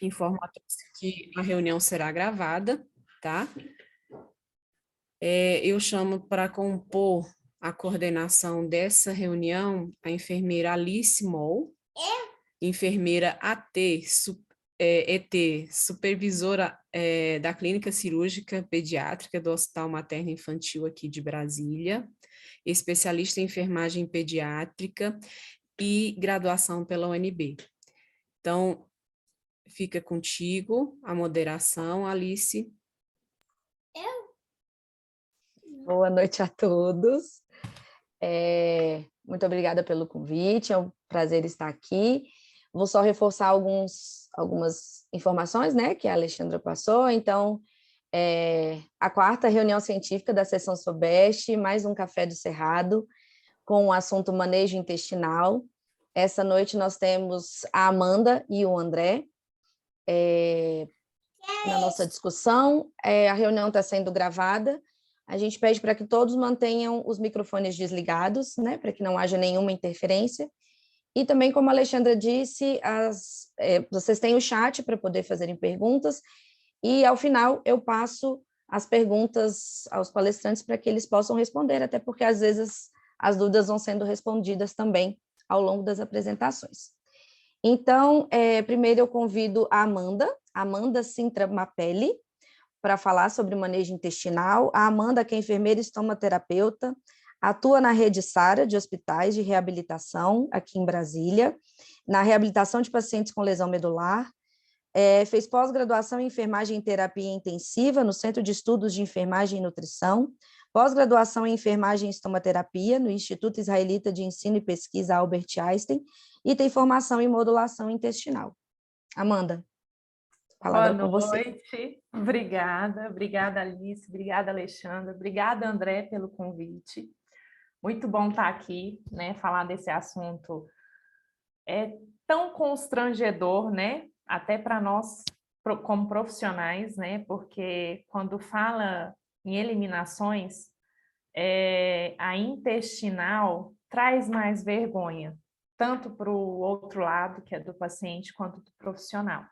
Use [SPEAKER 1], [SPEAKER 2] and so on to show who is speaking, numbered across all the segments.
[SPEAKER 1] Informo a todos que a reunião será gravada, tá? Eu chamo para compor a coordenação dessa reunião a enfermeira Alice Moll, enfermeira ET, supervisora da Clínica Cirúrgica Pediátrica do Hospital Materno Infantil aqui de Brasília, especialista em enfermagem pediátrica e graduação pela UNB. Então, fica contigo a moderação, Alice.
[SPEAKER 2] Boa noite a todos. Muito obrigada pelo convite, é um prazer estar aqui. Vou só reforçar algumas informações, né, que a Alexandra passou. Então, a quarta reunião científica da Seção Sudeste, mais um Café do Cerrado, com o assunto manejo intestinal. Essa noite nós temos a Amanda e o André na nossa discussão. A reunião está sendo gravada. A gente pede para que todos mantenham os microfones desligados, né, para que não haja nenhuma interferência. E também, como a Alexandra disse, vocês têm o chat para poder fazerem perguntas, e ao final eu passo as perguntas aos palestrantes para que eles possam responder, até porque às vezes as dúvidas vão sendo respondidas também ao longo das apresentações. Então, primeiro eu convido a Amanda Sintra Mapelli, para falar sobre manejo intestinal. A Amanda, que é enfermeira estomaterapeuta, atua na rede SARA de hospitais de reabilitação aqui em Brasília, na reabilitação de pacientes com lesão medular, fez pós-graduação em enfermagem e terapia intensiva no Centro de Estudos de Enfermagem e Nutrição, pós-graduação em enfermagem e estomaterapia no Instituto Israelita de Ensino e Pesquisa Albert Einstein e tem formação em modulação intestinal. Amanda, palavra com você.
[SPEAKER 3] Boa noite, obrigada Alice, obrigada Alexandra, obrigada André pelo convite. Muito bom estar aqui, né, falar desse assunto tão constrangedor, né, até para nós como profissionais, né, porque quando fala em eliminações, a intestinal traz mais vergonha, tanto para o outro lado, que é do paciente, quanto do profissional.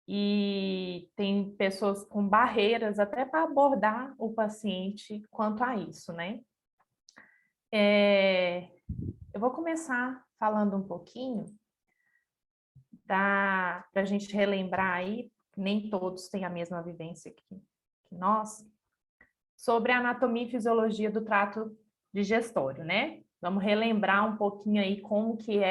[SPEAKER 3] E tem pessoas com barreiras até para abordar o paciente quanto a isso, né? Eu vou começar falando um pouquinho para a gente relembrar aí, nem todos têm a mesma vivência que nós, sobre a anatomia e fisiologia do trato digestório, né? Vamos relembrar um pouquinho aí como que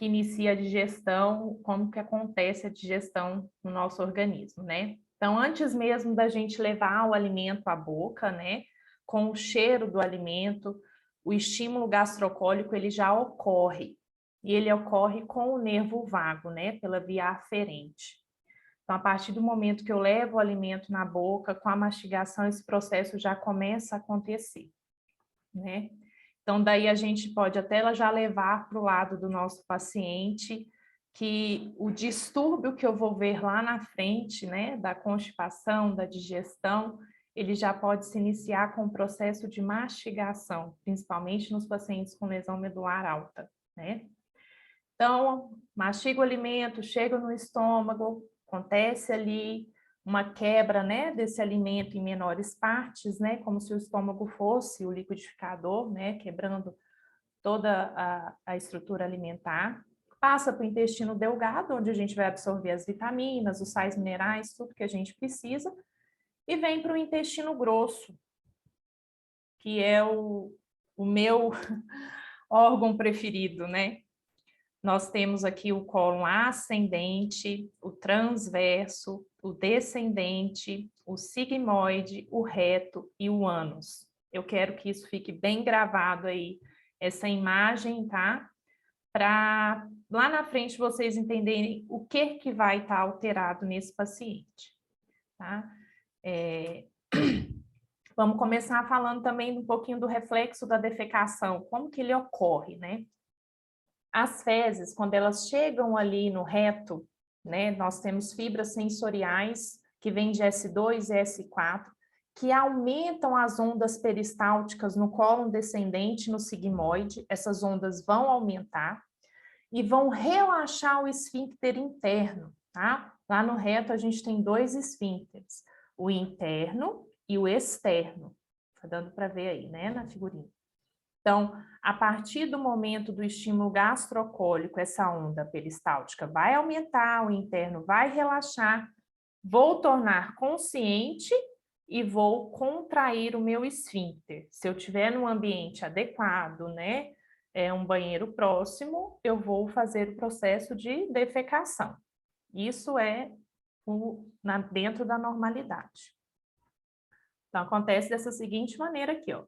[SPEAKER 3] inicia a digestão, como que acontece a digestão no nosso organismo, né? Então, antes mesmo da gente levar o alimento à boca, né, com o cheiro do alimento, o estímulo gastrocólico, ele já ocorre, e ele ocorre com o nervo vago, né, pela via aferente. Então, a partir do momento que eu levo o alimento na boca, com a mastigação, esse processo já começa a acontecer, né? Então, daí a gente pode até já levar para o lado do nosso paciente que o distúrbio que eu vou ver lá na frente, né, da constipação, da digestão, ele já pode se iniciar com o processo de mastigação, principalmente nos pacientes com lesão medular alta, né? Então, mastiga o alimento, chega no estômago, acontece ali uma quebra, né, desse alimento em menores partes, né, como se o estômago fosse o liquidificador, né, quebrando toda a estrutura alimentar. Passa para o intestino delgado, onde a gente vai absorver as vitaminas, os sais minerais, tudo que a gente precisa, e vem para o intestino grosso, que é o meu órgão preferido, né? Nós temos aqui o cólon ascendente, o transverso, o descendente, o sigmoide, o reto e o ânus. Eu quero que isso fique bem gravado aí, essa imagem, tá? Para lá na frente vocês entenderem o que vai estar alterado nesse paciente, tá? Vamos começar falando também um pouquinho do reflexo da defecação, como que ele ocorre, né? As fezes, quando elas chegam ali no reto, né, nós temos fibras sensoriais que vêm de S2 e S4, que aumentam as ondas peristálticas no cólon descendente, no sigmoide, essas ondas vão aumentar, e vão relaxar o esfíncter interno, tá? Lá no reto a gente tem 2 esfíncteres, o interno e o externo. Tá dando para ver aí, né, na figurinha. Então, a partir do momento do estímulo gastrocólico, essa onda peristáltica vai aumentar, o interno vai relaxar, vou tornar consciente e vou contrair o meu esfíncter. Se eu tiver num ambiente adequado, né, um banheiro próximo, eu vou fazer o processo de defecação. Isso é dentro da normalidade. Então, acontece dessa seguinte maneira aqui, ó.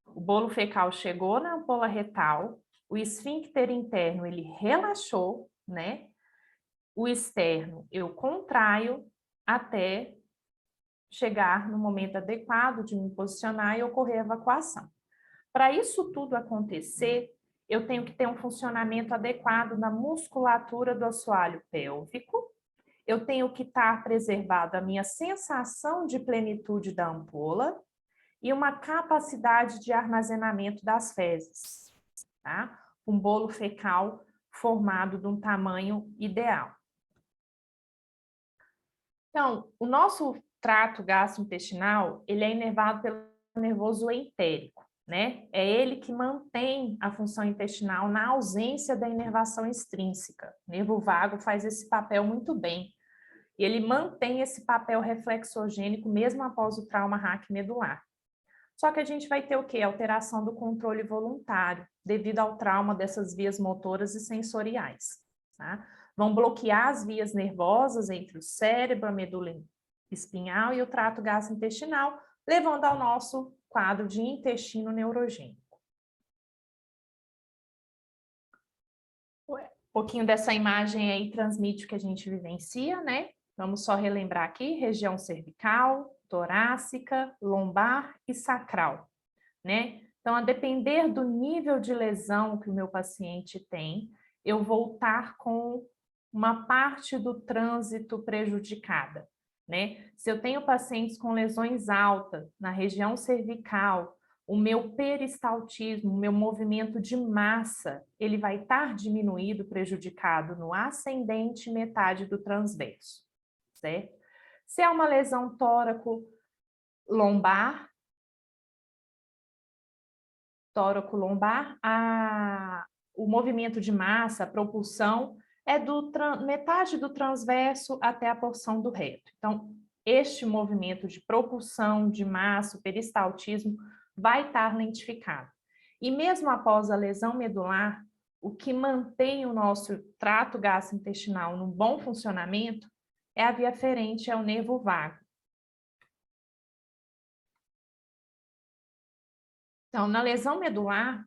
[SPEAKER 3] O bolo fecal chegou na ampola retal, o esfíncter interno ele relaxou, né? O externo eu contraio até chegar no momento adequado de me posicionar e ocorrer a evacuação. Para isso tudo acontecer, eu tenho que ter um funcionamento adequado na musculatura do assoalho pélvico, eu tenho que estar preservado a minha sensação de plenitude da ampola, e uma capacidade de armazenamento das fezes, tá? Um bolo fecal formado de um tamanho ideal. Então, o nosso trato gastrointestinal, ele é inervado pelo nervoso entérico, né? É ele que mantém a função intestinal na ausência da inervação extrínseca. O nervo vago faz esse papel muito bem. E ele mantém esse papel reflexogênico mesmo após o trauma raquimedular. Só que a gente vai ter o quê? Alteração do controle voluntário, devido ao trauma dessas vias motoras e sensoriais. Tá? Vão bloquear as vias nervosas entre o cérebro, a medula espinhal e o trato gastrointestinal, levando ao nosso quadro de intestino neurogênico. Um pouquinho dessa imagem aí transmite o que a gente vivencia, né? Vamos só relembrar aqui, região cervical, torácica, lombar e sacral, né? Então, a depender do nível de lesão que o meu paciente tem, eu vou estar com uma parte do trânsito prejudicada, né? Se eu tenho pacientes com lesões altas na região cervical, o meu peristaltismo, o meu movimento de massa, ele vai estar diminuído, prejudicado no ascendente, metade do transverso, certo? Se é uma lesão tóraco-lombar, o movimento de massa, a propulsão, é metade do transverso até a porção do reto. Então, este movimento de propulsão de massa, o peristaltismo, vai estar lentificado. E mesmo após a lesão medular, o que mantém o nosso trato gastrointestinal num bom funcionamento é a via aferente ao nervo vago. Então, na lesão medular,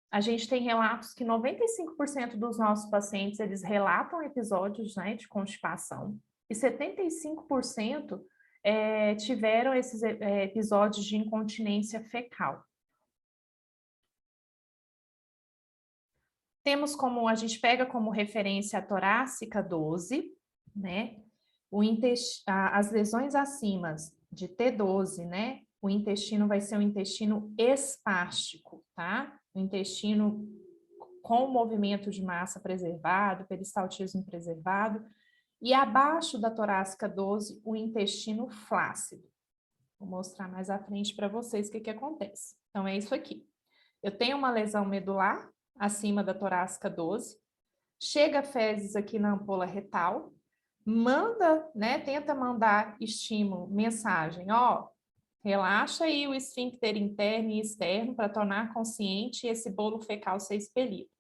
[SPEAKER 3] a gente tem relatos que 95% dos nossos pacientes, eles relatam episódios, né, de constipação, e 75% tiveram esses episódios de incontinência fecal. Temos como, a gente pega como referência a torácica 12, né, as lesões acima de T12, né, o intestino vai ser um intestino espástico, tá? O intestino com movimento de massa preservado, peristaltismo preservado, e abaixo da torácica 12, o intestino flácido. Vou mostrar mais à frente para vocês o que acontece. Então, é isso aqui. Eu tenho uma lesão medular acima da torácica 12, chega fezes aqui na ampola retal, manda, né, tenta mandar estímulo, mensagem, ó, relaxa aí o esfíncter interno e externo para tornar consciente esse bolo fecal ser expelido.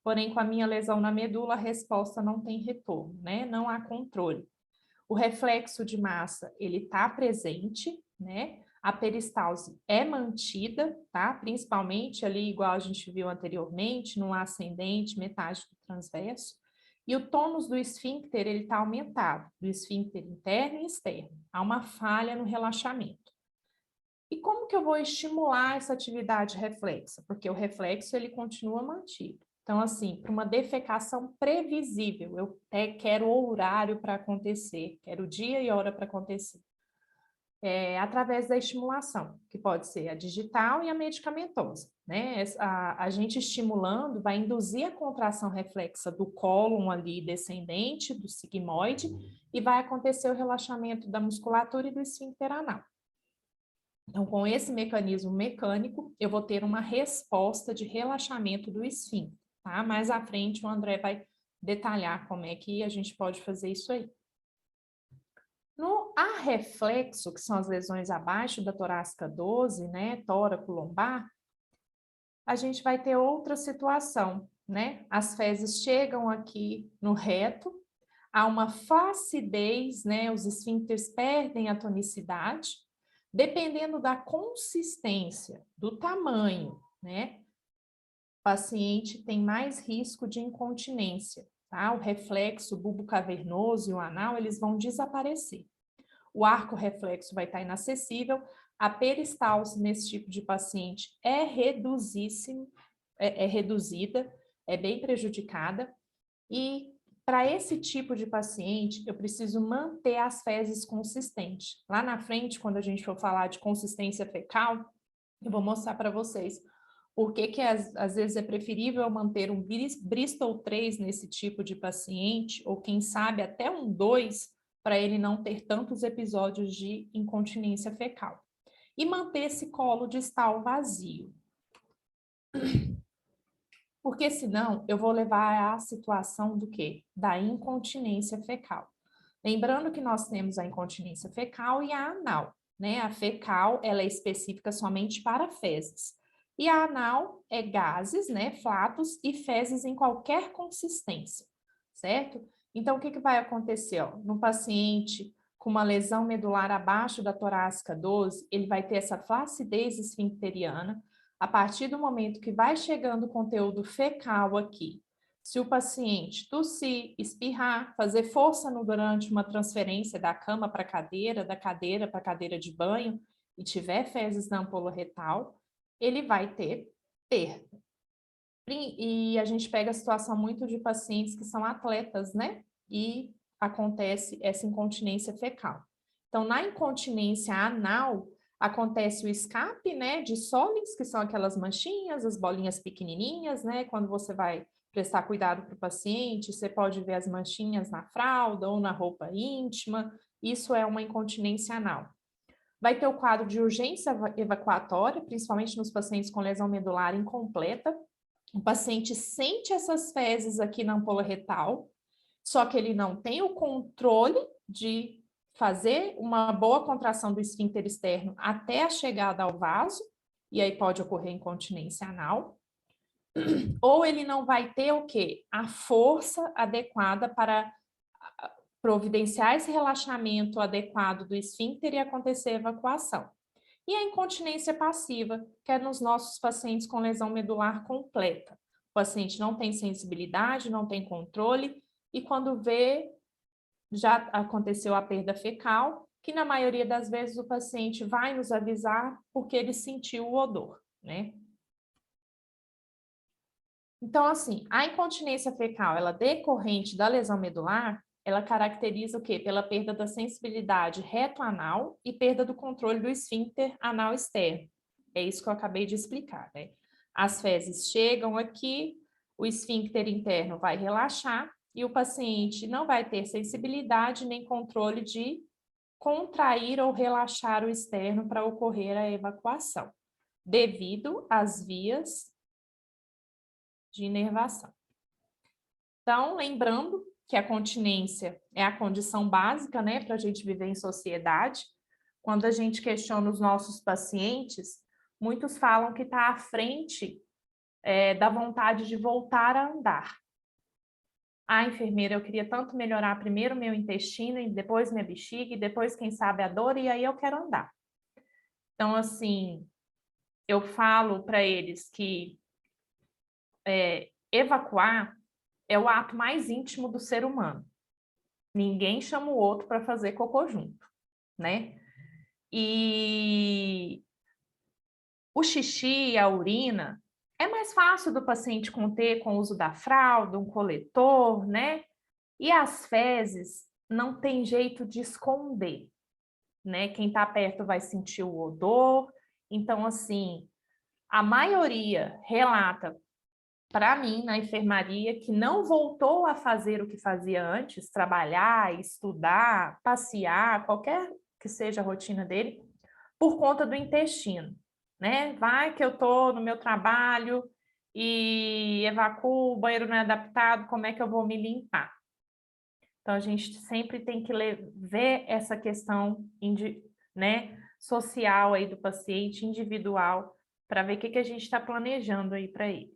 [SPEAKER 3] Porém, com a minha lesão na medula, a resposta não tem retorno, né? Não há controle. O reflexo de massa, ele está presente, né? A peristalse é mantida, tá? Principalmente ali, igual a gente viu anteriormente, no ascendente, metade do transverso. E o tônus do esfíncter, ele está aumentado, do esfíncter interno e externo. Há uma falha no relaxamento. E como que eu vou estimular essa atividade reflexa? Porque o reflexo, ele continua mantido. Então, assim, para uma defecação previsível, eu quero o horário para acontecer, quero o dia e hora para acontecer. através da estimulação, que pode ser a digital e a medicamentosa, né? A gente estimulando vai induzir a contração reflexa do cólon ali descendente, do sigmoide, e vai acontecer o relaxamento da musculatura e do esfíncter anal. Então, com esse mecanismo mecânico, eu vou ter uma resposta de relaxamento do esfíncter, tá? Mais à frente, o André vai detalhar como é que a gente pode fazer isso aí. No arreflexo, que são as lesões abaixo da torácica 12, né, tóraco-lombar, a gente vai ter outra situação, né? As fezes chegam aqui no reto, há uma flacidez, né? Os esfíncteres perdem a tonicidade, dependendo da consistência, do tamanho, né? O paciente tem mais risco de incontinência, tá? O reflexo bulbo-cavernoso e o anal, eles vão desaparecer. O arco reflexo vai estar inacessível, a peristalse nesse tipo de paciente é reduzida, é bem prejudicada, e para esse tipo de paciente, eu preciso manter as fezes consistentes. Lá na frente, quando a gente for falar de consistência fecal, eu vou mostrar para vocês por que às vezes é preferível manter um Bristol 3 nesse tipo de paciente, ou quem sabe até um 2, para ele não ter tantos episódios de incontinência fecal. E manter esse colo distal vazio. Porque senão eu vou levar à situação do quê? Da incontinência fecal. Lembrando que nós temos a incontinência fecal e a anal, né? A fecal, ela é específica somente para fezes. E a anal é gases, né? Flatos e fezes em qualquer consistência, certo? Então, o que vai acontecer? Ó? No paciente com uma lesão medular abaixo da torácica 12, ele vai ter essa flacidez esfincteriana. A partir do momento que vai chegando o conteúdo fecal aqui, se o paciente tossir, espirrar, fazer força durante uma transferência da cama para a cadeira, da cadeira para a cadeira de banho, e tiver fezes na ampola retal, ele vai ter perda. E a gente pega a situação muito de pacientes que são atletas, né? E acontece essa incontinência fecal. Então, na incontinência anal, acontece o escape, né, de sólidos, que são aquelas manchinhas, as bolinhas pequenininhas, né? Quando você vai prestar cuidado para o paciente, você pode ver as manchinhas na fralda ou na roupa íntima. Isso é uma incontinência anal. Vai ter o quadro de urgência evacuatória, principalmente nos pacientes com lesão medular incompleta. O paciente sente essas fezes aqui na ampola retal, só que ele não tem o controle de fazer uma boa contração do esfíncter externo até a chegada ao vaso, e aí pode ocorrer incontinência anal. Ou ele não vai ter o quê? A força adequada para providenciar esse relaxamento adequado do esfíncter e acontecer a evacuação. E a incontinência passiva, que é nos nossos pacientes com lesão medular completa. O paciente não tem sensibilidade, não tem controle, e quando vê, já aconteceu a perda fecal, que na maioria das vezes o paciente vai nos avisar porque ele sentiu o odor, né? Então, assim, a incontinência fecal, ela decorrente da lesão medular, ela caracteriza o quê? Pela perda da sensibilidade reto-anal e perda do controle do esfíncter anal externo. É isso que eu acabei de explicar, né? As fezes chegam aqui, o esfíncter interno vai relaxar e o paciente não vai ter sensibilidade nem controle de contrair ou relaxar o externo para ocorrer a evacuação, devido às vias de inervação. Então, lembrando que a continência é a condição básica, né, para a gente viver em sociedade. Quando a gente questiona os nossos pacientes, muitos falam que está à frente da vontade de voltar a andar. Ah, enfermeira, eu queria tanto melhorar primeiro meu intestino, e depois minha bexiga, e depois, quem sabe, a dor, e aí eu quero andar. Então, assim, eu falo para eles que evacuar é o ato mais íntimo do ser humano. Ninguém chama o outro para fazer cocô junto, né? E o xixi, a urina, é mais fácil do paciente conter com o uso da fralda, um coletor, né? E as fezes não tem jeito de esconder. né? Quem está perto vai sentir o odor. Então, assim, a maioria relata para mim, na enfermaria, que não voltou a fazer o que fazia antes, trabalhar, estudar, passear, qualquer que seja a rotina dele, por conta do intestino, né? Vai que eu estou no meu trabalho e evacuo, o banheiro não é adaptado, como é que eu vou me limpar? Então, a gente sempre tem que ver essa questão, né, social aí do paciente, individual, para ver o que a gente está planejando aí para ele.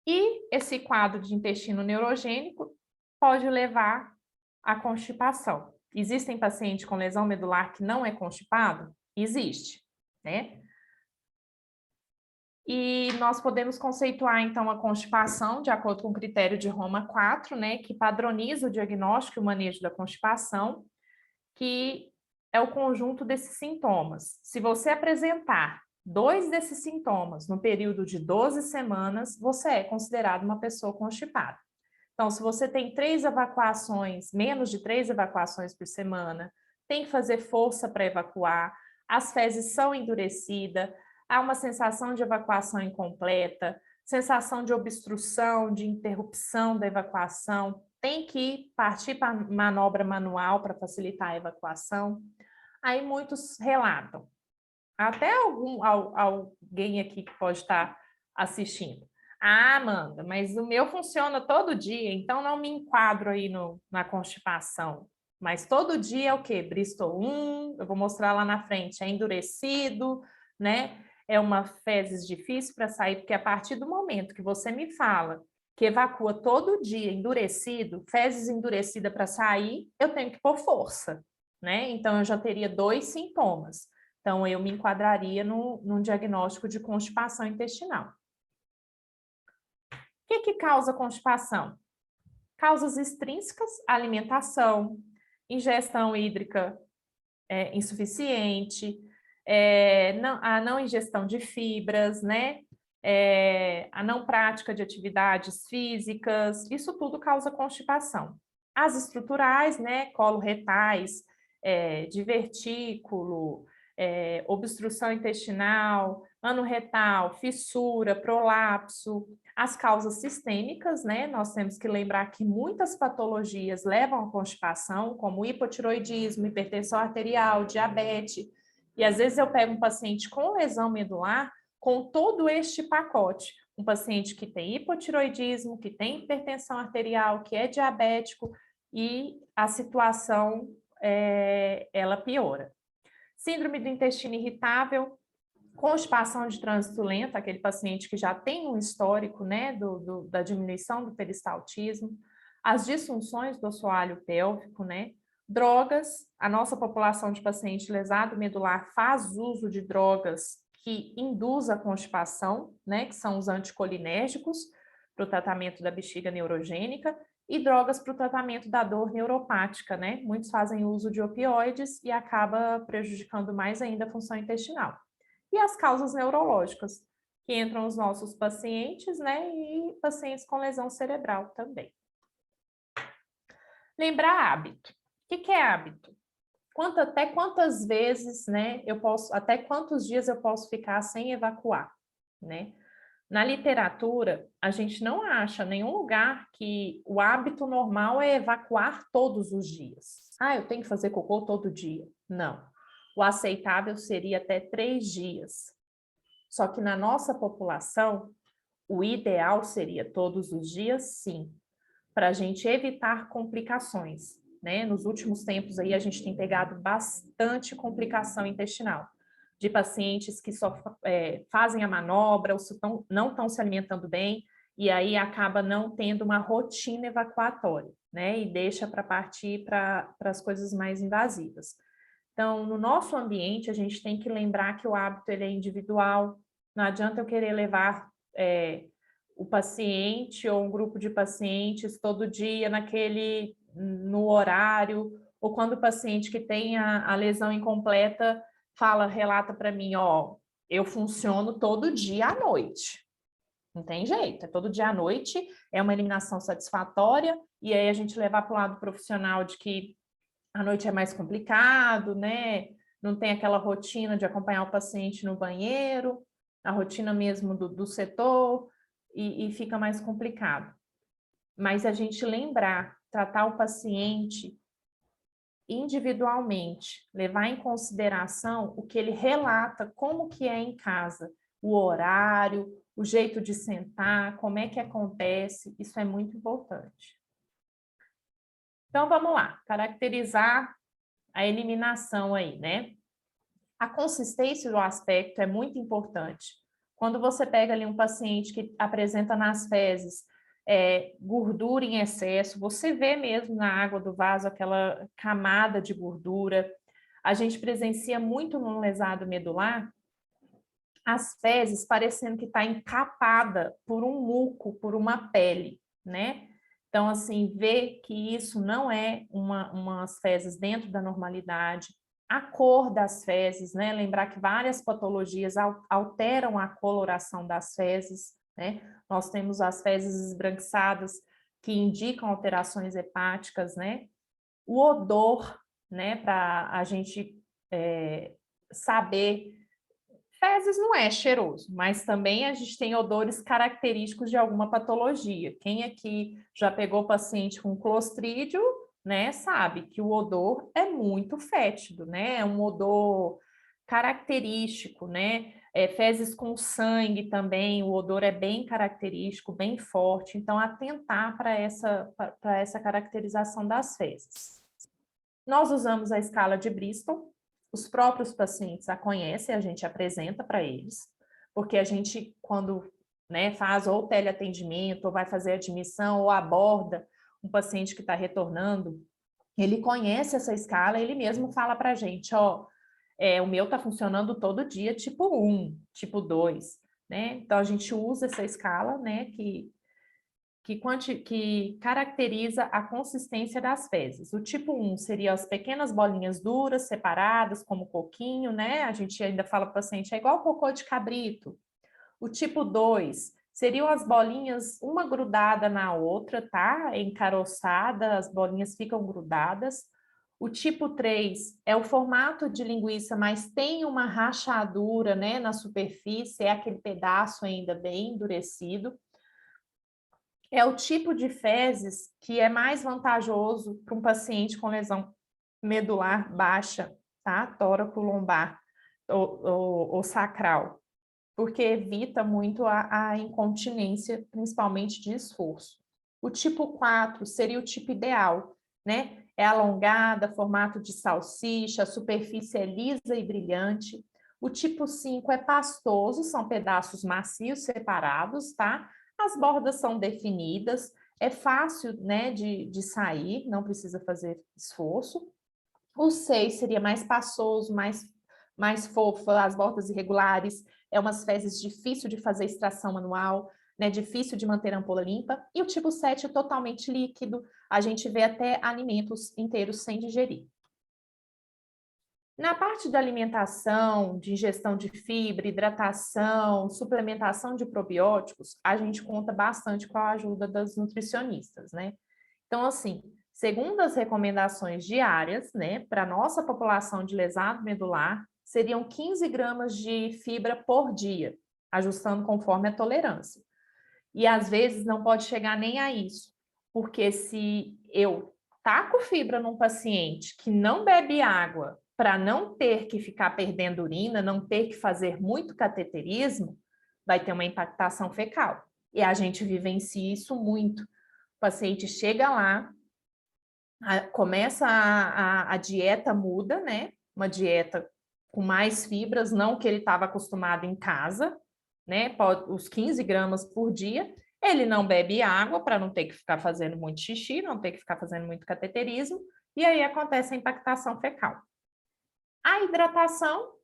[SPEAKER 3] E esse quadro de intestino neurogênico pode levar à constipação. Existem pacientes com lesão medular que não é constipado? Existe, né? E nós podemos conceituar, então, a constipação de acordo com o critério de Roma 4, né, que padroniza o diagnóstico e o manejo da constipação, que é o conjunto desses sintomas. Se você apresentar 2 desses sintomas no período de 12 semanas, você é considerado uma pessoa constipada. Então, se você tem 3 evacuações, menos de 3 evacuações por semana, tem que fazer força para evacuar, as fezes são endurecidas, há uma sensação de evacuação incompleta, sensação de obstrução, de interrupção da evacuação, tem que partir para manobra manual para facilitar a evacuação. Aí muitos relatam, até alguém aqui que pode estar assistindo. Ah, Amanda, mas o meu funciona todo dia, então não me enquadro aí na constipação. Mas todo dia é o quê? Bristol 1, eu vou mostrar lá na frente, é endurecido, né? É uma fezes difícil para sair, porque a partir do momento que você me fala que evacua todo dia endurecido, fezes endurecida para sair, eu tenho que pôr força, né? Então eu já teria 2 sintomas. Então, eu me enquadraria num diagnóstico de constipação intestinal. O que causa constipação? Causas extrínsecas, alimentação, ingestão hídrica insuficiente, a não ingestão de fibras, né? A não prática de atividades físicas, isso tudo causa constipação. As estruturais, né? Colo-retais, divertículo, obstrução intestinal, ano-retal, fissura, prolapso. As causas sistêmicas, né? Nós temos que lembrar que muitas patologias levam à constipação, como hipotiroidismo, hipertensão arterial, diabetes. E às vezes eu pego um paciente com lesão medular com todo este pacote. Um paciente que tem hipotiroidismo, que tem hipertensão arterial, que é diabético, e a situação ela piora. Síndrome do intestino irritável, constipação de trânsito lento, aquele paciente que já tem um histórico, né, da diminuição do peristaltismo, as disfunções do assoalho pélvico, né, drogas, a nossa população de paciente lesado medular faz uso de drogas que induzem a constipação, né, que são os anticolinérgicos, para o tratamento da bexiga neurogênica, e drogas para o tratamento da dor neuropática, né? Muitos fazem uso de opioides e acaba prejudicando mais ainda a função intestinal. E as causas neurológicas, que entram os nossos pacientes, né? E pacientes com lesão cerebral também. Lembrar hábito. O que é hábito? Até quantas vezes, né? Até quantos dias eu posso ficar sem evacuar, né? Na literatura, a gente não acha nenhum lugar que o hábito normal é evacuar todos os dias. Ah, eu tenho que fazer cocô todo dia. Não. O aceitável seria até 3 dias. Só que na nossa população, o ideal seria todos os dias, sim, para a gente evitar complicações, né? Nos últimos tempos aí a gente tem pegado bastante complicação intestinal, de pacientes que só fazem a manobra, ou não estão se alimentando bem, e aí acaba não tendo uma rotina evacuatória, né? E deixa para partir para as coisas mais invasivas. Então, no nosso ambiente, a gente tem que lembrar que o hábito ele é individual, não adianta eu querer levar o paciente ou um grupo de pacientes todo dia no horário, ou quando o paciente que tem a lesão incompleta relata para mim, ó, eu funciono todo dia à noite. Não tem jeito, é todo dia à noite, é uma eliminação satisfatória, e aí a gente levar para o lado profissional de que à noite é mais complicado, né? Não tem aquela rotina de acompanhar o paciente no banheiro, a rotina mesmo do setor, e fica mais complicado. Mas a gente lembrar, tratar o paciente individualmente, levar em consideração o que ele relata, como que é em casa, o horário, o jeito de sentar, como é que acontece, isso é muito importante. Então, vamos lá, caracterizar a eliminação aí, né? A consistência do aspecto é muito importante. Quando você pega ali um paciente que apresenta nas fezes gordura em excesso, você vê mesmo na água do vaso aquela camada de gordura. A gente presencia muito no lesado medular as fezes parecendo que está encapada por um muco, por uma pele, né? Então, assim, ver que isso não é umas fezes dentro da normalidade, a cor das fezes, né? Lembrar que várias patologias alteram a coloração das fezes, né? Nós temos as fezes esbranquiçadas que indicam alterações hepáticas, né? O odor, né? Para a gente saber. Fezes não é cheiroso, mas também a gente tem odores característicos de alguma patologia. Quem aqui já pegou paciente com clostrídio, né, sabe que o odor é muito fétido, né? É um odor característico, né? Fezes com sangue também, o odor é bem característico, bem forte. Então, atentar para essa caracterização das fezes. Nós usamos a escala de Bristol. Os próprios pacientes a conhecem, a gente apresenta para eles, porque a gente, quando faz ou teleatendimento, ou vai fazer admissão, ou aborda um paciente que está retornando, ele conhece essa escala, ele mesmo fala para a gente, ó, o meu está funcionando todo dia, tipo 1, tipo 2, né? Então, a gente usa essa escala, né, que caracteriza a consistência das fezes. O tipo 1 seria as pequenas bolinhas duras, separadas, como coquinho, né? A gente ainda fala para o paciente, é igual cocô de cabrito. O tipo 2 seriam as bolinhas, uma grudada na outra, tá? Encaroçada, as bolinhas ficam grudadas. O tipo 3 é o formato de linguiça, mas tem uma rachadura, né, na superfície, é aquele pedaço ainda bem endurecido. É o tipo de fezes que é mais vantajoso para um paciente com lesão medular baixa, tá? Tóraco-lombar ou sacral, porque evita muito a incontinência, principalmente de esforço. O tipo 4 seria o tipo ideal, né? É alongada, formato de salsicha, a superfície é lisa e brilhante. O tipo 5 é pastoso, são pedaços macios separados, tá? As bordas são definidas, é fácil, né, de sair, não precisa fazer esforço. O 6 seria mais passoso, mais fofo, as bordas irregulares, é umas fezes difícil de fazer extração manual, né, difícil de manter a ampola limpa. E o tipo 7 é totalmente líquido, a gente vê até alimentos inteiros sem digerir. Na parte da alimentação, de ingestão de fibra, hidratação, suplementação de probióticos, a gente conta bastante com a ajuda das nutricionistas, né? Então, assim, segundo as recomendações diárias, né, para a nossa população de lesado medular, seriam 15 gramas de fibra por dia, ajustando conforme a tolerância. E às vezes não pode chegar nem a isso, porque se eu taco fibra num paciente que não bebe água, para não ter que ficar perdendo urina, não ter que fazer muito cateterismo, vai ter uma impactação fecal. E a gente vivencia isso muito. O paciente chega lá, começa a dieta muda, né? Uma dieta com mais fibras, não que ele estava acostumado em casa, né? Os 15 gramas por dia. Ele não bebe água para não ter que ficar fazendo muito xixi, não ter que ficar fazendo muito cateterismo, e aí acontece a impactação fecal. A hidratação,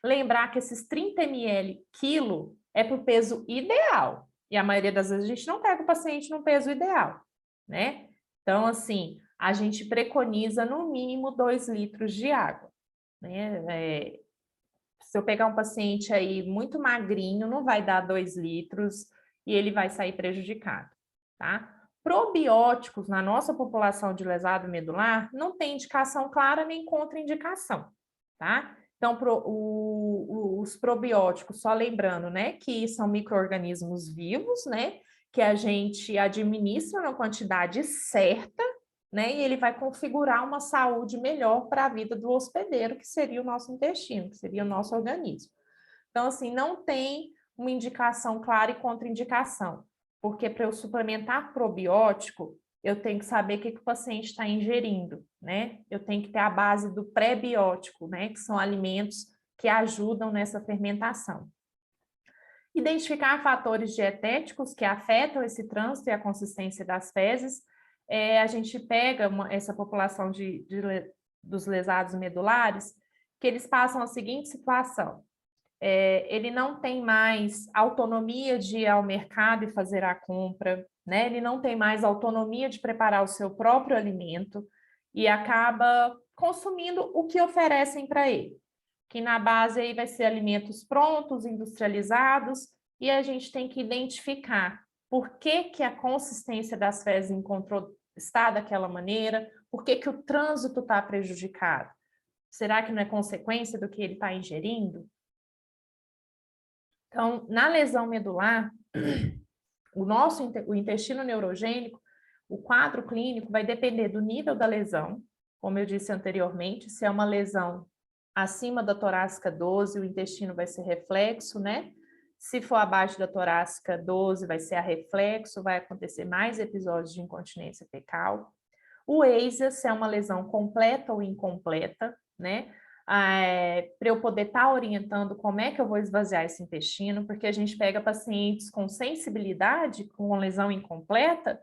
[SPEAKER 3] lembrar que esses 30 ml quilo é para o peso ideal. E a maioria das vezes a gente não pega o paciente no peso ideal, né? Então, assim, a gente preconiza no mínimo 2 litros de água, né? Se eu pegar um paciente aí muito magrinho, não vai dar 2 litros e ele vai sair prejudicado, tá? Probióticos na nossa população de lesado medular não tem indicação clara nem contraindicação, tá? Então, os probióticos, só lembrando, né, que são micro-organismos vivos, né, que a gente administra na quantidade certa, né, e ele vai configurar uma saúde melhor para a vida do hospedeiro, que seria o nosso intestino, que seria o nosso organismo. Então, assim, não tem uma indicação clara e contraindicação, porque para eu suplementar probiótico, eu tenho que saber o que o paciente está ingerindo, né? Eu tenho que ter a base do pré-biótico, né? Que são alimentos que ajudam nessa fermentação. Identificar fatores dietéticos que afetam esse trânsito e a consistência das fezes. A gente pega essa população dos lesados medulares, que eles passam a seguinte situação. Ele não tem mais autonomia de ir ao mercado e fazer a compra, né? Ele não tem mais autonomia de preparar o seu próprio alimento e acaba consumindo o que oferecem para ele, que na base aí vai ser alimentos prontos, industrializados, e a gente tem que identificar por que a consistência das fezes está daquela maneira, por que o trânsito está prejudicado. Será que não é consequência do que ele está ingerindo? Então, na lesão medular, o intestino neurogênico, o quadro clínico vai depender do nível da lesão, como eu disse anteriormente, se é uma lesão acima da torácica 12, o intestino vai ser reflexo, né? Se for abaixo da torácica 12, vai ser arreflexo, vai acontecer mais episódios de incontinência fecal. O EISA, se é uma lesão completa ou incompleta, né? Para eu poder estar orientando como é que eu vou esvaziar esse intestino, porque a gente pega pacientes com sensibilidade, com lesão incompleta,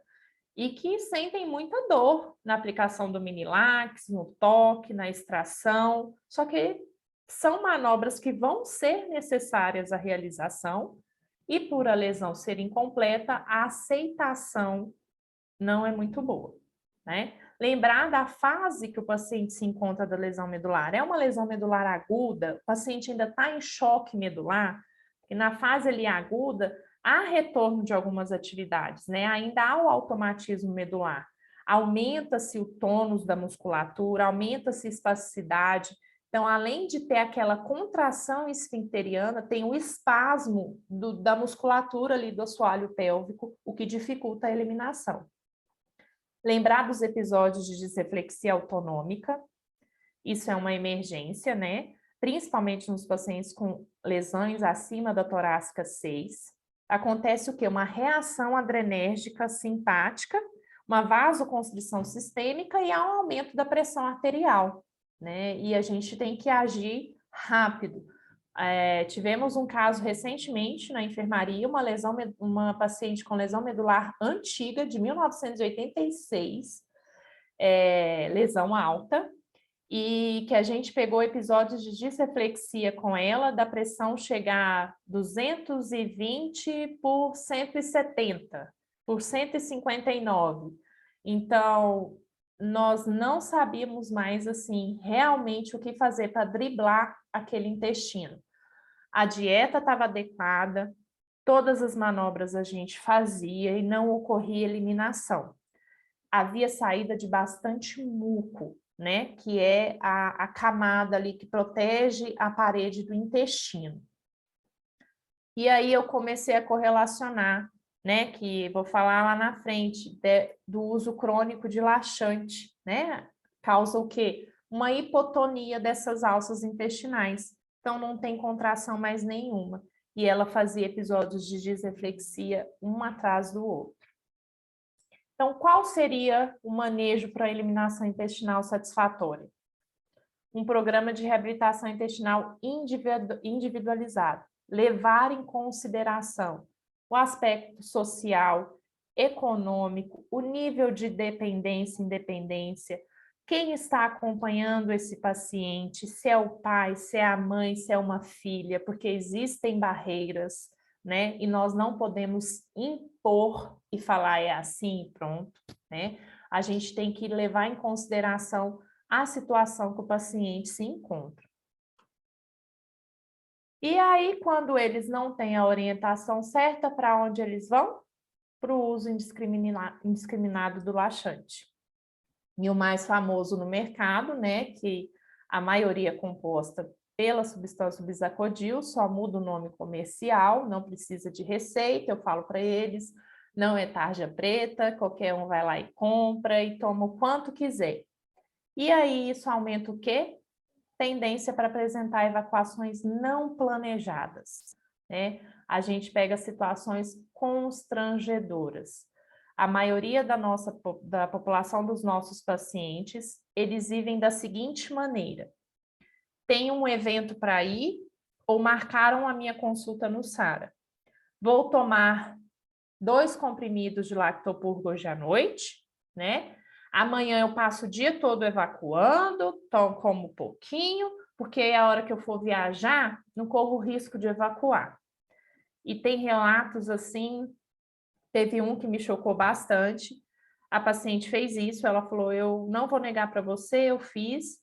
[SPEAKER 3] e que sentem muita dor na aplicação do Minilax, no toque, na extração, só que são manobras que vão ser necessárias à realização, e por a lesão ser incompleta, a aceitação não é muito boa, né? Lembrar da fase que o paciente se encontra da lesão medular. É uma lesão medular aguda, o paciente ainda está em choque medular, e na fase ali aguda, há retorno de algumas atividades, né? Ainda há o automatismo medular. Aumenta-se o tônus da musculatura, aumenta-se a espasticidade. Então, além de ter aquela contração esfincteriana, tem o espasmo da musculatura ali do assoalho pélvico, o que dificulta a eliminação. Lembrar dos episódios de disreflexia autonômica, isso é uma emergência, né? Principalmente nos pacientes com lesões acima da torácica 6. Acontece o quê? Uma reação adrenérgica simpática, uma vasoconstrição sistêmica e há um aumento da pressão arterial, né? E a gente tem que agir rápido. Tivemos um caso recentemente na enfermaria, uma paciente com lesão medular antiga, de 1986, lesão alta, e que a gente pegou episódios de disreflexia com ela, da pressão chegar a 220 por 170, por 159. Então, nós não sabíamos mais, assim, realmente o que fazer para driblar aquele intestino. A dieta estava adequada, todas as manobras a gente fazia e não ocorria eliminação. Havia saída de bastante muco, né? Que é a camada ali que protege a parede do intestino. E aí eu comecei a correlacionar, né? Que vou falar lá na frente, do uso crônico de laxante, né? Causa o quê? Uma hipotonia dessas alças intestinais. Então não tem contração mais nenhuma. E ela fazia episódios de disreflexia um atrás do outro. Então, qual seria o manejo para a eliminação intestinal satisfatória? Um programa de reabilitação intestinal individualizado. Levar em consideração o aspecto social, econômico, o nível de dependência e independência, quem está acompanhando esse paciente, se é o pai, se é a mãe, se é uma filha, porque existem barreiras, né? E nós não podemos impor e falar é assim e pronto, né? A gente tem que levar em consideração a situação que o paciente se encontra. E aí, quando eles não têm a orientação certa, para onde eles vão? para o uso indiscriminado do laxante. E o mais famoso no mercado, né, que a maioria é composta pela substância bisacodil, só muda o nome comercial, não precisa de receita, eu falo para eles, não é tarja preta, qualquer um vai lá e compra e toma o quanto quiser. E aí isso aumenta o quê? Tendência para apresentar evacuações não planejadas, né? A gente pega situações constrangedoras. A maioria da população dos nossos pacientes, eles vivem da seguinte maneira: tem um evento para ir ou marcaram a minha consulta no SARA. Vou tomar 2 comprimidos de lactopurgo hoje à noite, né? Amanhã eu passo o dia todo evacuando, como um pouquinho, porque a hora que eu for viajar, não corro o risco de evacuar. E tem relatos assim, teve um que me chocou bastante. A paciente fez isso, ela falou: eu não vou negar para você, eu fiz,